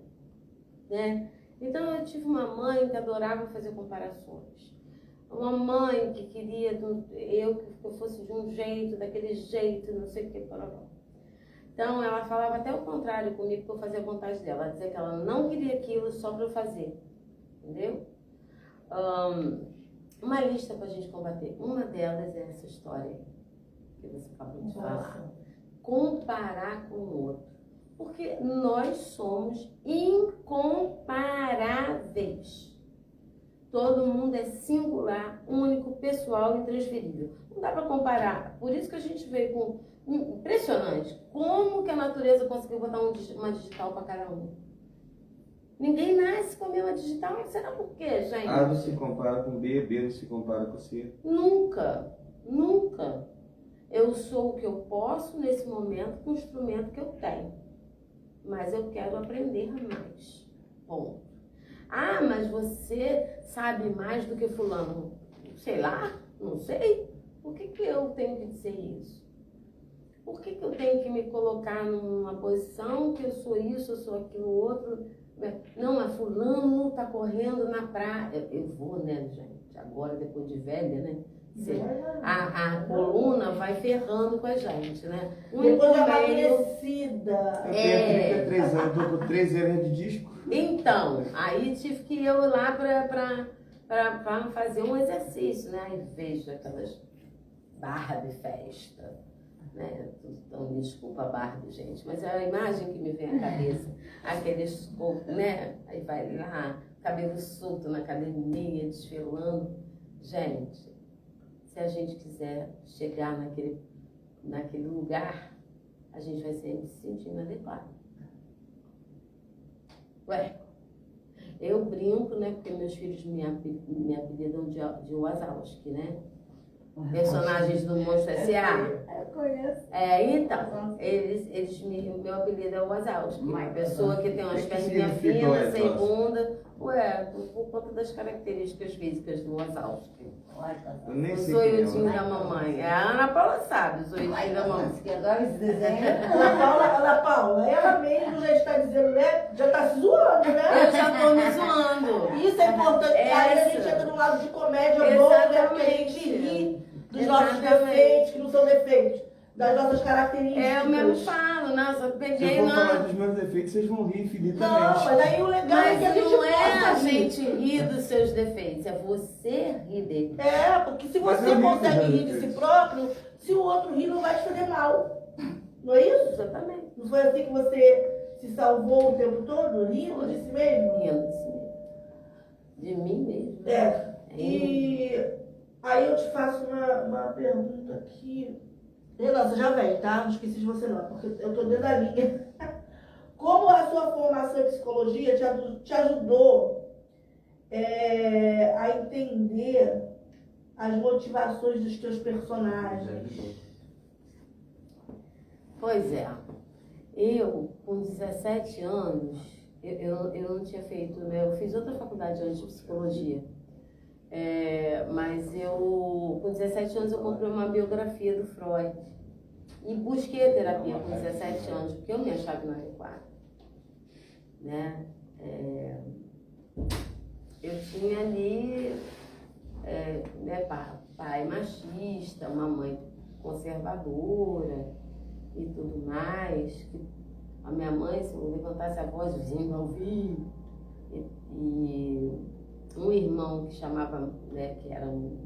né? Então eu tive uma mãe que adorava fazer comparações. Uma mãe que queria que eu fosse de um jeito, daquele jeito, não sei o que, para. Então ela falava até o contrário comigo, para eu fazer a vontade dela. Ela dizia que ela não queria aquilo só para eu fazer. Entendeu? Uma lista para a gente combater. Uma delas é essa história aí, que você acabou de falar. Comparar com o outro. Porque nós somos incomparáveis. Todo mundo é singular, único, pessoal e intransferível. Não dá para comparar. Por isso que a gente veio com... Impressionante. Como que a natureza conseguiu botar uma digital para cada um? Ninguém nasce com a mesma digital. Será por quê, gente? A não se compara com B, B não se compara com C. Nunca. Nunca. Eu sou o que eu posso nesse momento com o instrumento que eu tenho. Mas eu quero aprender mais. Ponto. Mas você sabe mais do que fulano. Sei lá, não sei. Por que eu tenho que dizer isso? Por que eu tenho que me colocar numa posição que eu sou isso, eu sou aquilo outro? Não, mas fulano tá correndo na praia. Eu vou, né, gente? Agora, depois de velha, né? A coluna vai ferrando com a gente, né? Depois de amadurecida. Eu tenho 33 anos, estou com 13 anos de disco. Então, aí tive que ir lá para fazer um exercício, né? Aí vejo aquelas Barbie festa, né? Então, me desculpa Barbie, gente, mas é a imagem que me vem à cabeça. Aqueles corpos, né? Aí vai lá, cabelo solto na academia, desfilando. Gente, se a gente quiser chegar naquele lugar, a gente vai sempre se sentir inadequado. Ué, eu brinco, né? Porque meus filhos me apelidam de Wazowski, né? Personagens do Monstro S.A. Eu conheço. Então, meu apelido é Wazowski. Uma pessoa que tem umas perninhas finas, sem bunda. Por conta das características físicas do Wazowski. Eu nem O sei quem é, zoiudinho da mamãe. A Ana Paula sabe, o zoiudinho da mamãe. Agora esse desenho. Ana Paula, ela mesmo já está dizendo, né? Já está se zoando, né? Eu já tô me zoando. Isso é importante. Aí a gente entra no lado de comédia boa, né? Porque a gente ri dos nossos defeitos, que não são defeitos. das nossas características. Eu mesmo falo, nossa, eu Se peguei eu for falar na... dos meus defeitos, vocês vão rir Não, infinitamente. mas aí o legal é que a Mas gente não é a possa rir. gente rir dos seus defeitos, é você rir dele. É, porque se Mas você eu ri consegue dos rir de defeitos. si próprio, se o outro rir, não vai te fazer mal. Não é isso? Exatamente. Não foi assim que você se salvou o tempo todo, rindo de si mesmo? Rindo de si mesmo. De mim mesmo. É. E aí eu te faço uma pergunta aqui. Renan, você já vem, tá? Não esqueci de você não, porque eu tô dentro da linha. Como a sua formação em psicologia te ajudou a entender as motivações dos teus personagens? Pois é. Eu, com 17 anos, eu não tinha feito, né? Eu fiz outra faculdade antes de psicologia. Mas eu, com 17 anos, eu comprei uma biografia do Freud. E busquei a terapia com 17 anos, porque eu me achava inadequada. Né? Eu tinha ali pai machista, uma mãe conservadora e tudo mais. A minha mãe, se eu levantasse a voz, o vizinho vai ouvir. E um irmão que chamava, né, que era um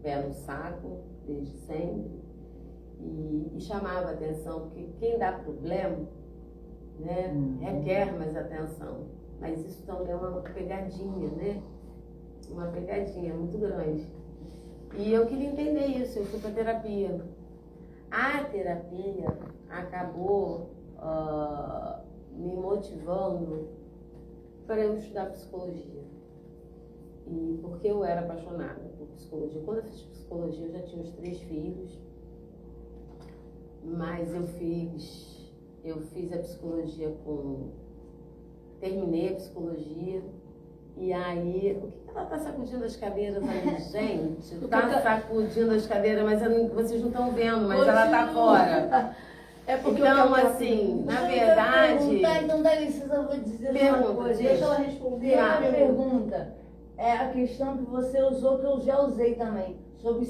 pé no saco, desde sempre, e chamava a atenção, porque quem dá problema, né, requer mais atenção. Mas isso também é uma pegadinha, né? Uma pegadinha muito grande. E eu queria entender isso, eu fui para terapia. A terapia acabou me motivando para eu estudar psicologia. E porque eu era apaixonada por psicologia. Quando eu fiz psicologia, eu já tinha os 3 filhos. Mas eu fiz a psicologia terminei a psicologia. E aí, o que ela tá sacudindo as cadeiras ali, gente? Tá sacudindo as cadeiras, mas vocês não estão vendo, mas ela tá fora. É porque Então, assim, na verdade... Então, dá licença, eu vou dizer Pergunta, uma coisa. Deixa ela responder. Tem uma pergunta. É a questão que você usou, que eu já usei também. Sobre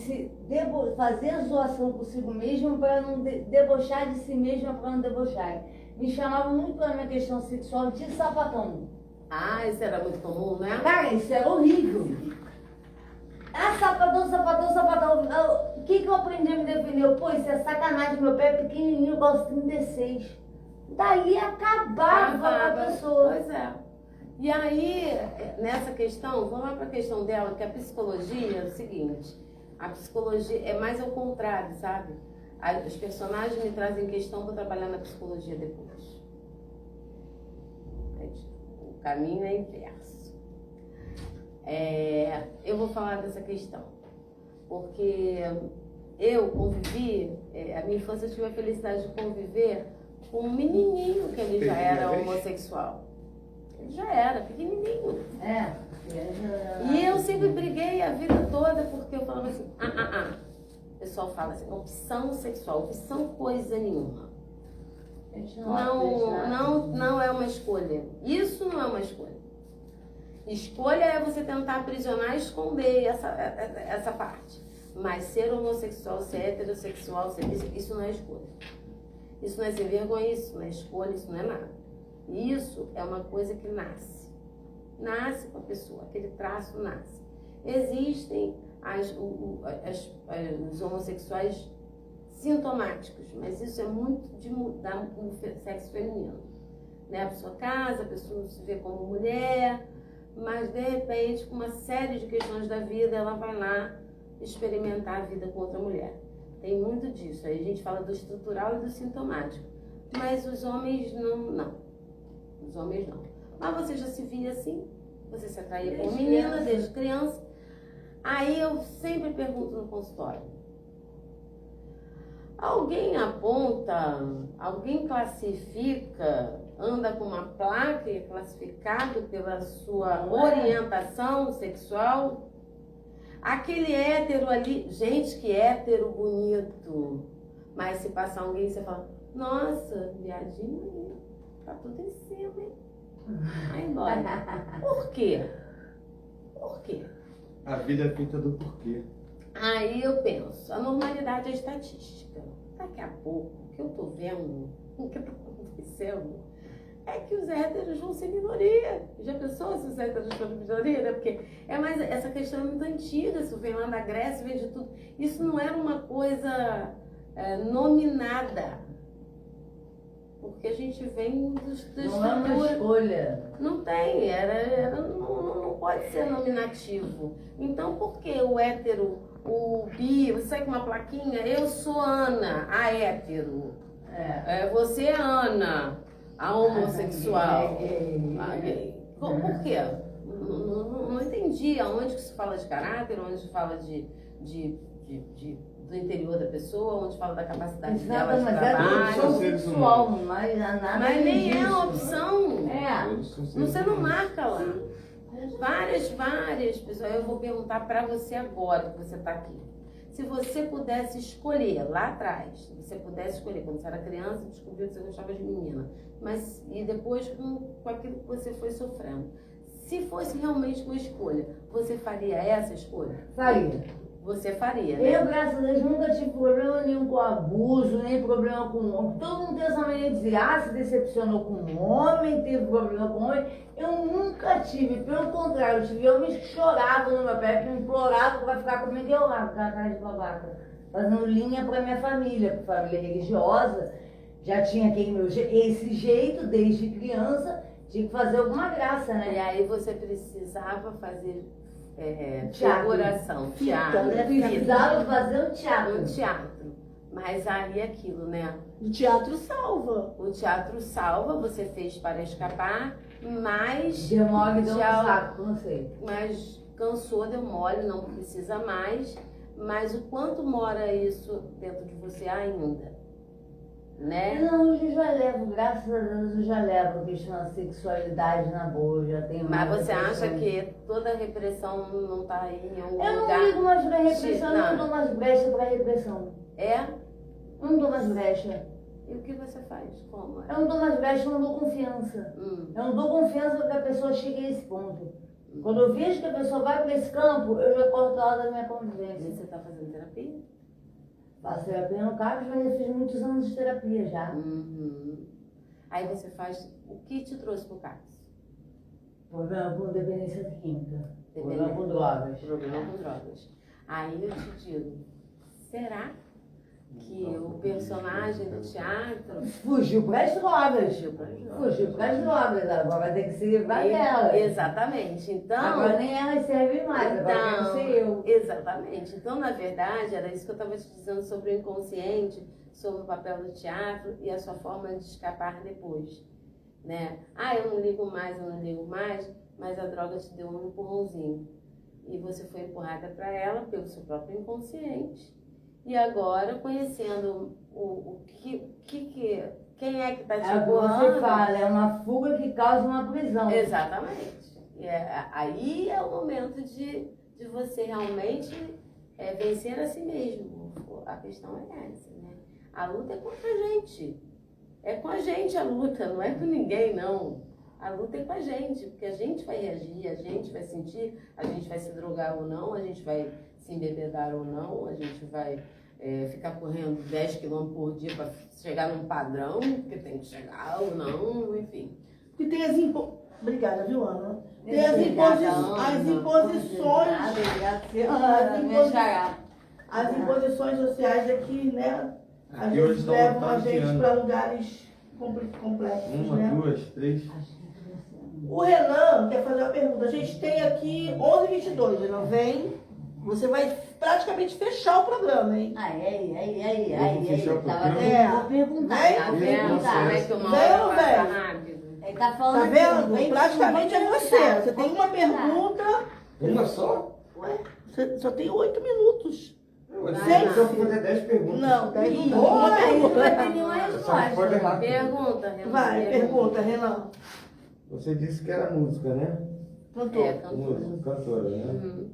fazer a zoação consigo mesmo para não debochar de si mesma, para não debochar. Me chamava muito para a minha questão sexual de sapatão. Ah, isso era muito comum, né? Cara, isso era horrível. Ah, sapatão. O que eu aprendi a me defender? Pô, isso é sacanagem, meu pé é pequenininho, eu gosto de 36. Daí acabava com a pessoa. Pois é. E aí, nessa questão, vamos lá para a questão dela, que a psicologia é o seguinte, a psicologia é mais ao contrário, sabe? Os personagens me trazem questão para trabalhar na psicologia depois. O caminho é inverso. Eu vou falar dessa questão, porque eu convivi, a minha infância eu tive a felicidade de conviver com um menininho que ele já era homossexual. Ele já era pequenininho. E eu sempre briguei a vida toda porque eu falava assim, O pessoal fala assim, opção sexual, opção coisa nenhuma. Não é uma escolha. Isso não é uma escolha. Escolha é você tentar aprisionar e esconder essa parte. Mas ser homossexual, ser heterossexual, isso não é escolha. Isso não é sem vergonha, isso não é escolha, isso não é nada. Isso é uma coisa que nasce. Nasce com a pessoa, aquele traço nasce. Existem os homossexuais sintomáticos, mas isso é muito do sexo feminino. Né? A pessoa casa, a pessoa se vê como mulher, mas de repente, com uma série de questões da vida, ela vai lá experimentar a vida com outra mulher. Tem muito disso. Aí a gente fala do estrutural e do sintomático. Mas os homens não. Os homens não. Mas você já se via assim? Você se atraía com menina desde criança? Aí eu sempre pergunto no consultório. Alguém aponta, alguém classifica, anda com uma placa e é classificado pela sua orientação sexual? Aquele hétero ali, gente, que hétero bonito. Mas se passar alguém, você fala, nossa, viadinho aí, tá tudo em cima, hein? Vai embora. Por quê? Por quê? A vida é feita do porquê. Aí eu penso, a normalidade é estatística. Daqui a pouco, o que eu tô vendo, o que tá acontecendo, é que os héteros vão ser minoria. Já pensou se os héteros forem minoria, né? Porque essa questão é muito antiga, isso vem lá da Grécia, vem de tudo. Isso não era uma coisa nominada. Porque a gente vem dos Não é uma escolha. Não tem, não pode ser nominativo. Então, por que o hétero, o bi, você sai com uma plaquinha, eu sou Ana, a hétero. Você é Ana, a homossexual. A gay. Por quê? Não entendi aonde que se fala de caráter, onde se fala do interior da pessoa, onde fala da capacidade dela de trabalho. Sexual, mas nada. Mas nem disso. é uma opção. Todos são Você não marca lá. Várias pessoas. Eu vou perguntar para você agora que você está aqui. Se você pudesse escolher lá atrás, você pudesse escolher quando você era criança, descobriu que você gostava de menina, e depois com aquilo que você foi sofrendo. Se fosse realmente uma escolha, você faria essa escolha? Faria. Você faria, né? Eu, graças a Deus, nunca tive problema nenhum com abuso, nem problema com homem. Todo mundo tem essa mania de dizer, se decepcionou com um homem, teve problema com homem. Eu nunca tive, pelo contrário, eu tive homens que choravam no meu pé, que me imploravam para ficar comigo e eu lá, com a cara de babaca, fazendo linha para minha família religiosa. Já tinha esse jeito desde criança, tinha que fazer alguma graça, né? E aí você precisava fazer Teatro. teatro. Eu precisava fazer o teatro. O teatro. Mas aí aquilo, né? O teatro salva. O teatro salva, você fez para escapar, mas Deu mole, deu um já- saco, não sei. mas cansou, deu mole, não precisa mais. Mas o quanto mora isso dentro de você ainda? Né? Não, eu já levo, graças a Deus, eu já levo a questão da sexualidade na boa, eu já tenho Mas mais você acha repressão. que toda a repressão não está aí em algum Eu não lugar? ligo mais pra repressão, eu Não. não dou mais brecha pra repressão. É? Eu não dou mais brecha. E o que você faz? Como? Eu não dou mais brecha, eu não dou confiança. Eu não dou confiança que a pessoa chegue a esse ponto. Quando eu vejo que a pessoa vai para esse campo, eu já corto ela da minha E convivência. você está fazendo terapia? Faço terapia no CAPS, mas eu fiz muitos anos de terapia já. Uhum. Aí você faz. O que te trouxe pro CAPS? Problema com dependência química. Problema com drogas. Problema com drogas. Aí eu te digo, será que o personagem do teatro Fugiu para as drogas. fugiu para as drogas? Fugiu para as drogas, agora vai ter que se livrar delas. Exatamente. Então, Agora nem elas servem mais, agora quero ser eu. exatamente. Então, na verdade, era isso que eu estava te dizendo sobre o inconsciente, sobre o papel do teatro e a sua forma de escapar depois. Né? Eu não ligo mais, mas a droga te deu um empurrãozinho. E você foi empurrada para ela pelo seu próprio inconsciente. E agora, conhecendo quem é que está te É o que você empurrando. fala, é uma fuga que causa uma prisão. Exatamente. Aí é o momento de você realmente vencer a si mesmo. A questão é essa, né? A luta é contra a gente. É com a gente a luta, não é com ninguém, não. A luta é com a gente, porque a gente vai reagir, a gente vai sentir, a gente vai se drogar ou não, a gente vai se embebedar ou não, a gente vai ficar correndo 10 km por dia para chegar num padrão, que tem que chegar ou não, enfim. E tem as Obrigada, viu, Ana? Tem Obrigada, as imposições. As imposições sociais aqui, né? Às Aqui vezes hoje estão levam a lotando de gente ano. para lugares complexos, Uma, né? 2, 3. O Renan quer fazer uma pergunta. A gente tem aqui 11h22, Renan. Vem. Você vai praticamente fechar o programa, hein? Aí. Eu vou fechar o Tava programa. vou perguntar. Vem. Tá Vou vendo? perguntar. Como é que uma Vem hora ou passa vem? rápido? Ele tá Tá falando vendo? assim, Praticamente é você. Você tem uma pergunta. Uma só? Ué, você só tem 8 minutos. Eu Seis. vou fazer 10 perguntas. Não, 10 Ih, minutos. Uma aí não vai ter pergunta. nenhuma Só resposta. pode errar. Pergunta, Renan. Vai, pergunta, Renan. Você disse que era música, né? Cantor. Cantora. Música, cantora, né? Uhum.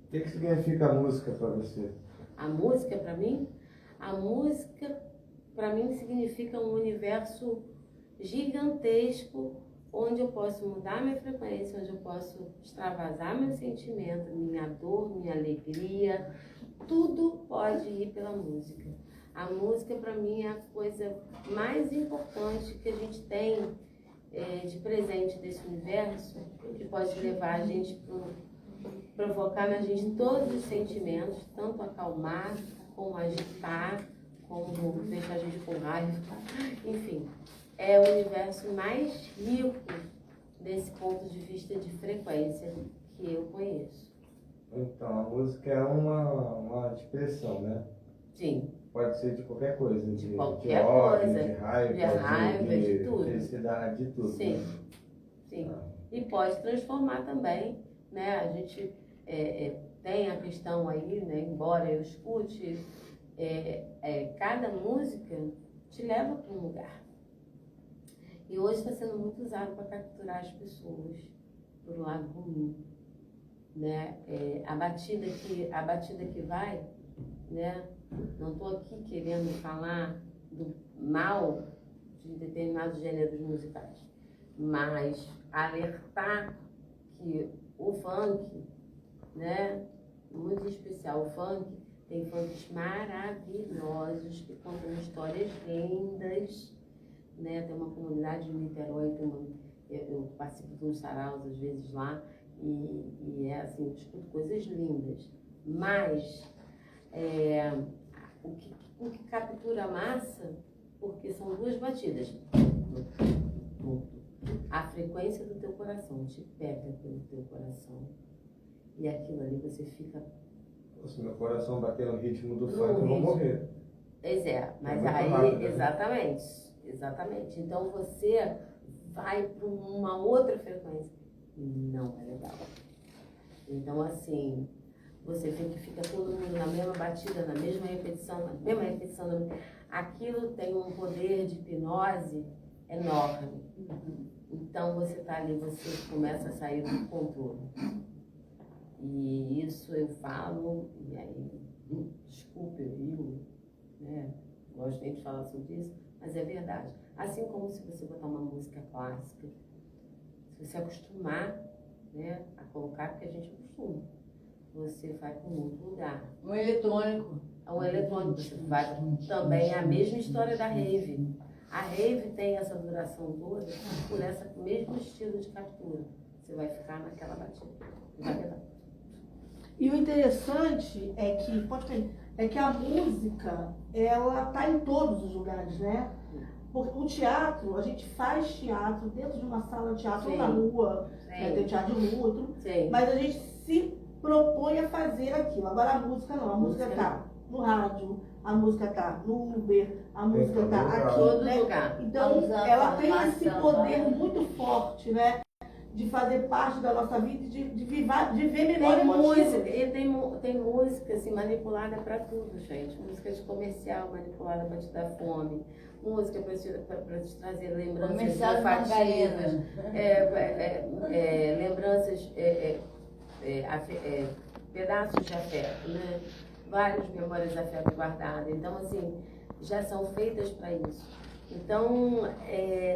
O que significa a música para você? A música, para mim, significa um universo gigantesco onde eu posso mudar minha frequência, onde eu posso extravasar meu sentimento, minha dor, minha alegria. Tudo pode ir pela música. A música, para mim, é a coisa mais importante que a gente tem de presente desse universo, que pode levar a gente provocar na gente todos os sentimentos, tanto acalmar, como agitar, como deixar a gente com raiva, enfim. É o universo mais rico desse ponto de vista de frequência que eu conheço. Então, a música é uma expressão, né? Sim. Pode ser de qualquer coisa. De qualquer ódio, coisa. de raiva, de tudo. felicidade, de tudo. Sim. Né? Sim. E pode transformar também, né? A gente tem a questão aí, né? Embora eu escute, cada música te leva para um lugar. E hoje está sendo muito usado para capturar as pessoas para o lado ruim, né? A batida que vai, né? Não estou aqui querendo falar do mal de determinados gêneros musicais, mas alertar que o funk, né? Muito especial, o funk tem funks maravilhosos que contam histórias lindas, né? Tem uma comunidade de Niterói, eu participo de uns saraus às vezes lá, e é assim, eu escuto coisas lindas, mas o que captura a massa, porque são duas batidas, a frequência do teu coração te pega pelo teu coração, e aquilo ali você fica... Se meu coração bater no ritmo do funk, eu vou morrer. Pois mas muito aí, rápido, né? exatamente. Então você vai para uma outra frequência. Não é legal. Então, assim, você fica todo mundo na mesma batida, na mesma repetição. Aquilo tem um poder de hipnose enorme. Então você está ali, você começa a sair do controle. E isso eu falo, e aí, desculpe, viu? Gosto nem de falar sobre isso, mas é verdade. Assim como se você botar uma música clássica, se você acostumar, né, a colocar, porque a gente acostuma, você vai para um outro lugar. Um eletrônico. O eletrônico vai também a mesma história da rave. A rave tem essa duração toda por esse mesmo estilo de captura. Você vai ficar naquela batida. Vai pegar. E o interessante é que a música, ela tá em todos os lugares, né? Porque o teatro, a gente faz teatro dentro de uma sala de teatro ou na rua, tem teatro de rua, tudo, mas a gente se propõe a fazer aquilo. Agora a música não, a música tá no rádio, a música tá no Uber, a música tá aqui, todo né? lugar. Então ela tem esse poder muito forte, né? De fazer parte da nossa vida, de viver memória emotiva. Tem música assim, manipulada para tudo, gente. Música de comercial manipulada para te dar fome. Música para te trazer lembranças olfativas. Lembranças, pedaços de afeto, né? Várias memórias de afeto guardadas. Então, assim, já são feitas para isso. Então,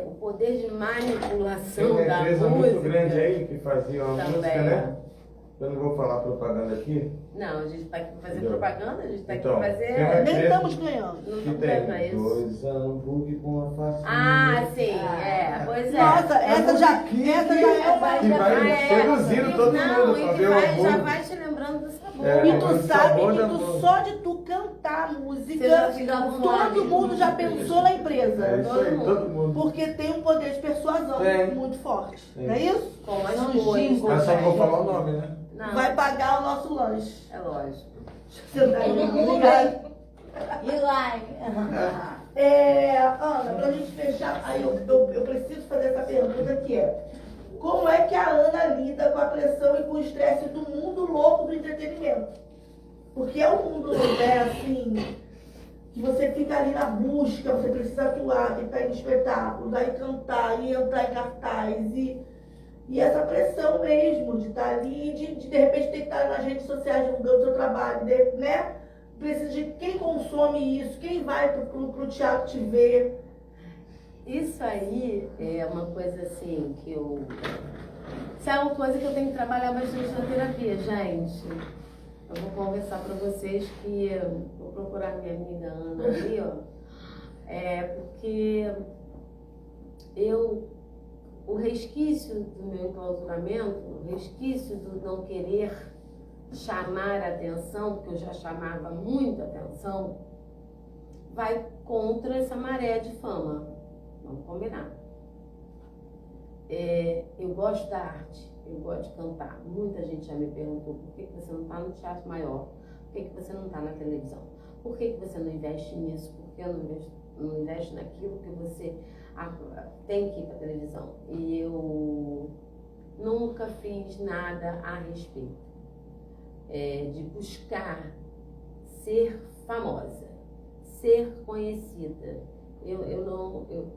o poder de manipulação Tem uma da empresa música... muito grande aí que fazia uma também. música, né? Eu não vou falar propaganda aqui. Não, a gente está aqui para fazer Entendeu? propaganda, a gente está Então, aqui para tem fazer... Nem estamos ganhando. Não Que estamos ganhando tem isso. 2 hambúrguer com a facinha. Ah, sim, pois é. Nossa, essa já é uma... Que vai seduzindo todo mundo e pra que ver o já hambúrguer. vai te lembrando do sabor. É. E tu o sabe sabor que da tu, música. só de tu cantar a Você já música, fica à vontade. todo mundo já pensou na É empresa. isso aí, todo mundo. Porque tem um poder de persuasão Tem. muito forte. Tem. Não é isso? Com as São cores. jingles. Eu só vou falar o nome, né? Não, Vai pagar o nosso lanche. é lógico. Você tá ligado? E lá? Ana, pra gente fechar, aí eu preciso fazer essa pergunta que é: como é que a Ana lida com a pressão e com o estresse do mundo louco do entretenimento? Porque é um mundo, né, assim, que você fica ali na busca, você precisa atuar, tem que estar em espetáculos, aí cantar, e entrar em cartaz, e essa pressão mesmo de estar ali, de repente ter que estar nas redes sociais divulgando o seu trabalho, né? Precisa de quem consome isso, quem vai pro teatro te ver. Isso aí é uma coisa assim que eu... Isso é uma coisa que eu tenho que trabalhar bastante na terapia, gente. Eu vou conversar para vocês que vou procurar minha amiga Ana ali, ó. Porque o resquício do meu enclausuramento, o resquício do não querer chamar a atenção, porque eu já chamava muita atenção, vai contra essa maré de fama. Vamos combinar. Eu gosto da arte, eu gosto de cantar. Muita gente já me perguntou por que você não está no teatro maior, por que você não está na televisão, por que você não investe nisso, por que não investe naquilo que você tem que ir para a televisão. E eu nunca fiz nada a respeito de buscar ser famosa, ser conhecida.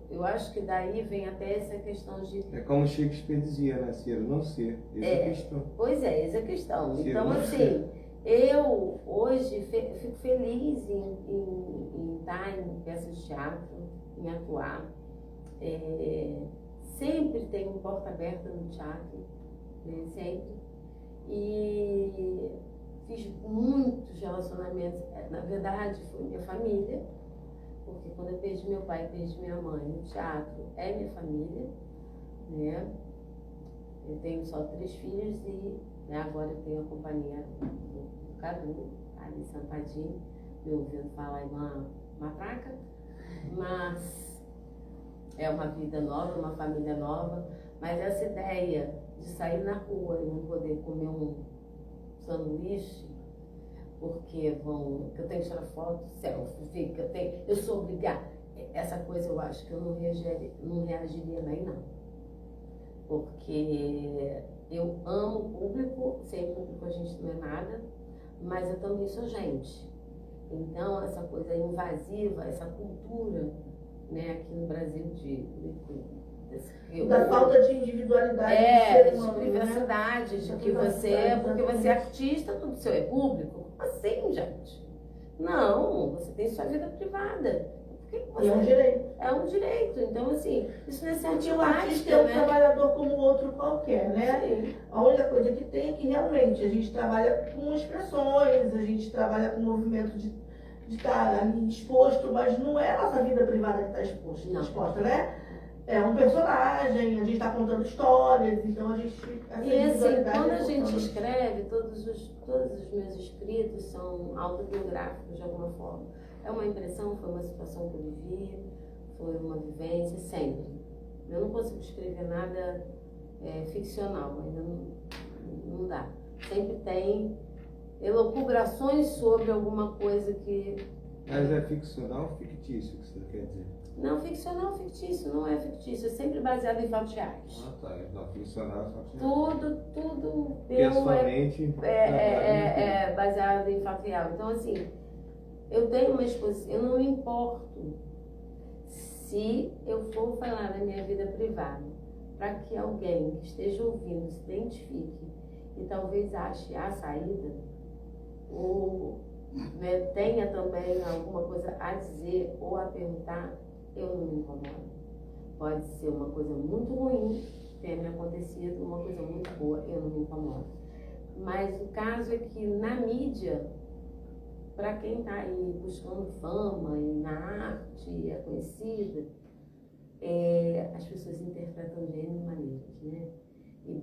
Eu acho que daí vem até essa questão de... É como Shakespeare dizia, né? Ser ou não ser. Essa é a questão. Pois é, essa é a questão. Ser Então, ou não assim, ser. eu hoje fico feliz em estar em peças de teatro, em atuar. Sempre tenho porta aberta no teatro, né? Sempre. E fiz muitos relacionamentos. Na verdade, foi minha família. Porque quando eu perdi meu pai e perdi minha mãe, o teatro é minha família, né? Eu tenho só 3 filhos e agora eu tenho a companhia do Cadu, ali sentadinho, me ouvindo falar em uma matraca, mas é uma vida nova, uma família nova, mas essa ideia de sair na rua e não poder comer um sanduíche, porque que eu tenho que tirar foto, selfie, eu sou obrigada. Essa coisa eu acho que eu não reagiria bem, não. Porque eu amo o público, sem público a gente não é nada, mas eu também sou gente. Então, essa coisa invasiva, essa cultura, né, aqui no Brasil da falta de individualidade do ser humano, de privacidade, né? de que porque você é artista, tudo seu é público. Assim, gente. Não, você tem sua vida privada. É um direito. É um direito. Então, assim, isso não é ser Porque o artista é um trabalhador como outro qualquer, né? Sim. A única coisa que tem é que realmente a gente trabalha com expressões, a gente trabalha com movimento de estar ali exposto, mas não é a nossa vida privada que está exposta, né? É um personagem, a gente está contando histórias, então a gente... E assim, quando a gente escreve, todos os meus escritos são autobiográficos de alguma forma. É uma impressão, foi uma situação que eu vivi, foi uma vivência, sempre. Eu não consigo escrever nada ficcional, ainda não dá. Sempre tem elucubrações sobre alguma coisa que... Mas é ficcional ou fictício que você quer dizer? Não, ficcional, fictício, não é fictício, é sempre baseado em fatos reais. Ah, tá. Não, ficcional é fatos reais. Tudo Porque a sua mente... é baseado em fato real. Então, assim, eu tenho uma exposição, eu não me importo se eu for falar da minha vida privada, para que alguém que esteja ouvindo se identifique e talvez ache a saída, ou tenha também alguma coisa a dizer ou a perguntar, eu não me incomodo. Pode ser uma coisa muito ruim, tenha me acontecido, uma coisa muito boa, eu não me incomodo. Mas o caso é que na mídia, para quem está aí buscando fama e na arte, é conhecida, as pessoas interpretam de N maneiras, né? E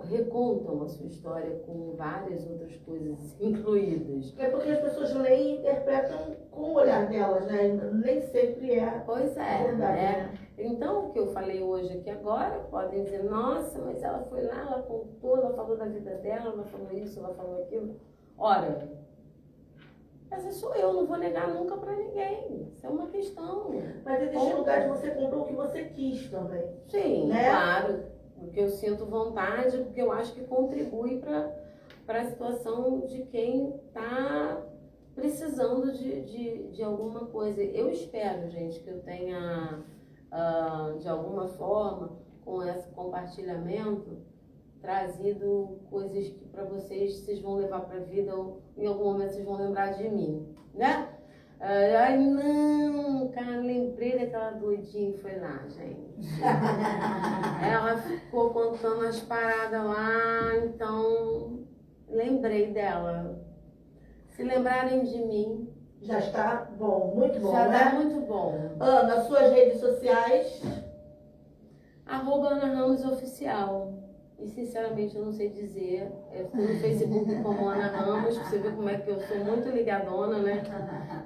recontam a sua história com várias outras coisas incluídas. É porque as pessoas leem e interpretam com o olhar delas, né? Nem sempre é Pois é, verdade, né? Então, o que eu falei hoje aqui agora, podem dizer, nossa, mas ela foi lá, ela contou, ela falou da vida dela, ela falou isso, ela falou aquilo. Ora, essa sou eu, não vou negar nunca pra ninguém. Isso é uma questão. Mas existe lugar de você comprar o que você quis também. Sim, né? Claro. Porque eu sinto vontade, porque eu acho que contribui para a situação de quem está precisando de alguma coisa. Eu espero, gente, que eu tenha, de alguma forma, com esse compartilhamento, trazido coisas que para vocês vão levar para a vida, ou em algum momento vocês vão lembrar de mim, né? Ai, não, cara, lembrei daquela doidinha que foi lá, gente. Ela ficou contando as paradas lá, então Lembrei dela. Se lembrarem de mim, Já está bom, muito bom, já né? tá muito bom. Ana, suas redes sociais? @Ana Ramos Oficial. E sinceramente eu não sei dizer. Eu estou no Facebook como Ana Ramos, pra você ver como é que eu sou muito ligadona, né?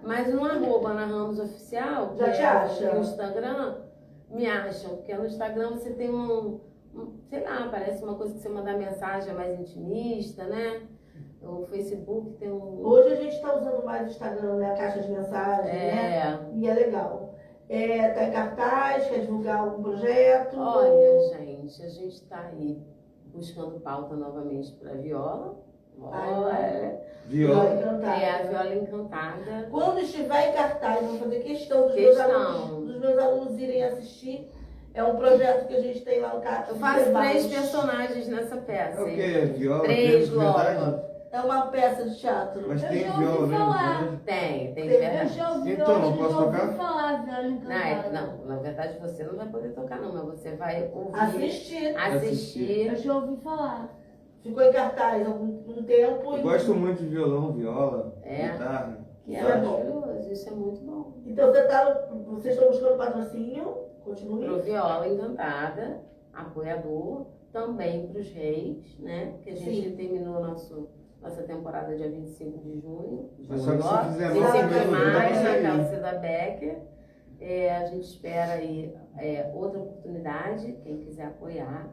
Mas no @Ana Ramos Oficial, que Já te acha? no Instagram, me acham. Porque no Instagram você tem sei lá, parece uma coisa que você mandar mensagem é mais intimista, né? O Facebook tem Hoje a gente está usando mais o Instagram, né? A caixa de mensagem, né? E é legal. Tá em cartaz, quer divulgar algum projeto? Olha, gente, a gente está aí buscando pauta novamente para viola. Olha, Viola. Encantada. é a Viola Encantada. Quando estiver em cartaz, vou fazer questão dos meus alunos irem assistir. É um projeto que a gente tem lá no Caixa Eu de faço 3 Intervalos. personagens nessa É peça. o que? Viola? 3 de verdade? logo. É uma peça de teatro. Mas Eu tem já ouvi viola mesmo? falar. Né? Tem de Tem. verdade. Eu já ouvi, Então, eu eu posso já ouvi tocar? falar, Viola Encantada. Não, na verdade você não vai poder tocar não, mas você vai ouvir, Assistir. assistir. Eu já ouvi falar. Ficou em cartaz há um tempo. Eu gosto muito de violão, viola, É. guitarra. Que é Isso é bom. maravilhoso, isso é muito bom. Então vocês estão buscando patrocínio. Continue. Pro Viola Encantada, apoiador, também para os Reis, né? Que a gente Sim. terminou nossa temporada dia 25 de junho. Mas só que se ó, fizer 25 mal, de mesmo, maio, dá pra na sair. Calça Becker. A gente espera aí outra oportunidade, quem quiser apoiar.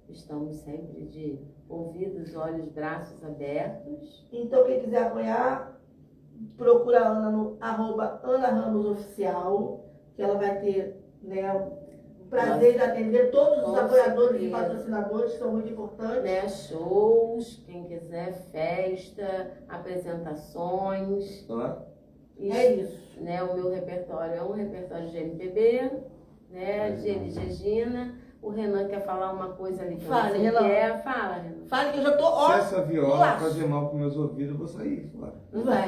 Estamos sempre de ouvidos, olhos, braços abertos. Então, quem quiser apoiar, procura a Ana no @AnaRamosOficial, que ela vai ter, né, o prazer de atender todos os Com apoiadores e certeza. patrocinadores, que são muito importantes. Né, shows, quem quiser, festa, apresentações. Ó, É isso. Né, o meu repertório é um repertório de MPB, né, de Elis Regina. O Renan quer falar uma coisa ali pra Fale, você. Renan. Quer? Fala, Renan. Fale que eu já tô, se ó, essa viola laço. fazer mal pros meus ouvidos, eu vou sair fora. Não vai.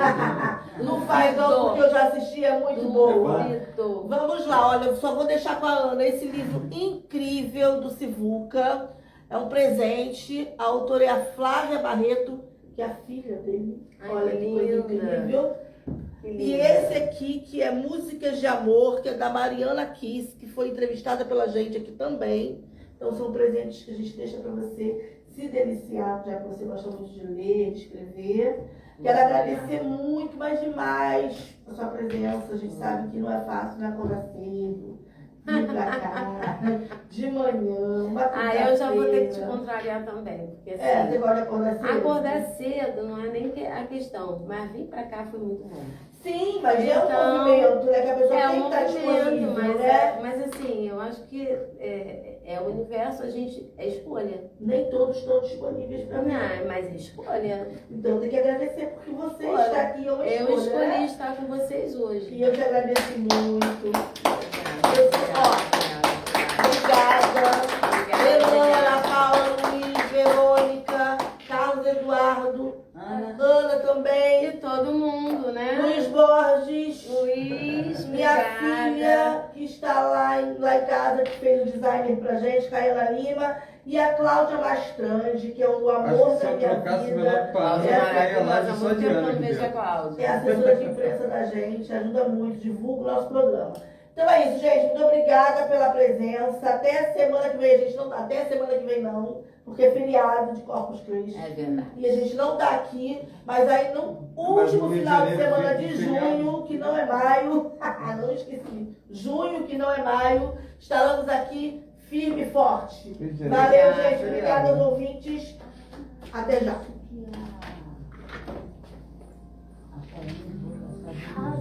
não faz não, porque eu já assisti, é muito boa. Duvido. Vamos lá, olha, eu só vou deixar com a Ana esse livro incrível do Sivuca. É um presente. A autora é a Flávia Barreto, que é a filha dele. Ai, Olha que coisa linda. incrível. Que E lindo. esse aqui, que é Músicas de Amor, que é da Mariana Kiss, que foi entrevistada pela gente aqui também. Então são presentes que a gente deixa para você se deliciar, já que você gosta muito de ler, de escrever. Quero agradecer muito, mas demais a sua presença. A gente sabe que não é fácil, né? Acordar cedo, vir pra cá, de manhã, uma Eu já vou ter que te quinta-feira. contrariar também. Porque assim, Você gosta de acordar cedo? acordar cedo não é nem a questão, mas vir pra cá foi muito bom. Sim, mas é um Então, movimento, né? Que a pessoa É tem um que estar disponível, movimento, né? mas assim, eu acho que é o universo, a gente é escolha. Nem todos estão disponíveis para mim. Não, mas é escolha. Então tem que agradecer porque você Olha, está aqui, é uma Eu escolha, escolhi né? estar com vocês hoje. E eu te agradeço muito. Obrigada. Helena, Paula, Luiz, Verônica, Carlos Eduardo, Ana também, E todo mundo, né? Luiz Borges, Luiz, minha obrigada. filha que está lá em casa, que fez o designer pra gente, Caela Lima, e a Cláudia Mastrange, que é o Acho amor que se da eu minha trocasse vida. melhor palavra, Cláudia É, eu ficaria lá maravilhosa, de há só muito de tempo ano não aqui vejo a dentro. Cláudia. É assessora de imprensa da gente, ajuda muito, divulga o nosso programa. Então é isso, gente. Muito obrigada pela presença. Até a semana que vem. A gente não tá. Até a semana que vem não, porque é feriado de Corpus Christi. É verdade. E a gente não tá aqui, mas aí no Mas último no Rio de final de Janeiro semana tem de feriado. junho, que não é maio, não esqueci, junho, que não é maio, estaremos aqui firme e forte. Rio de Janeiro. Valeu, Obrigada, gente. Obrigada aos ouvintes. Até já. Ah,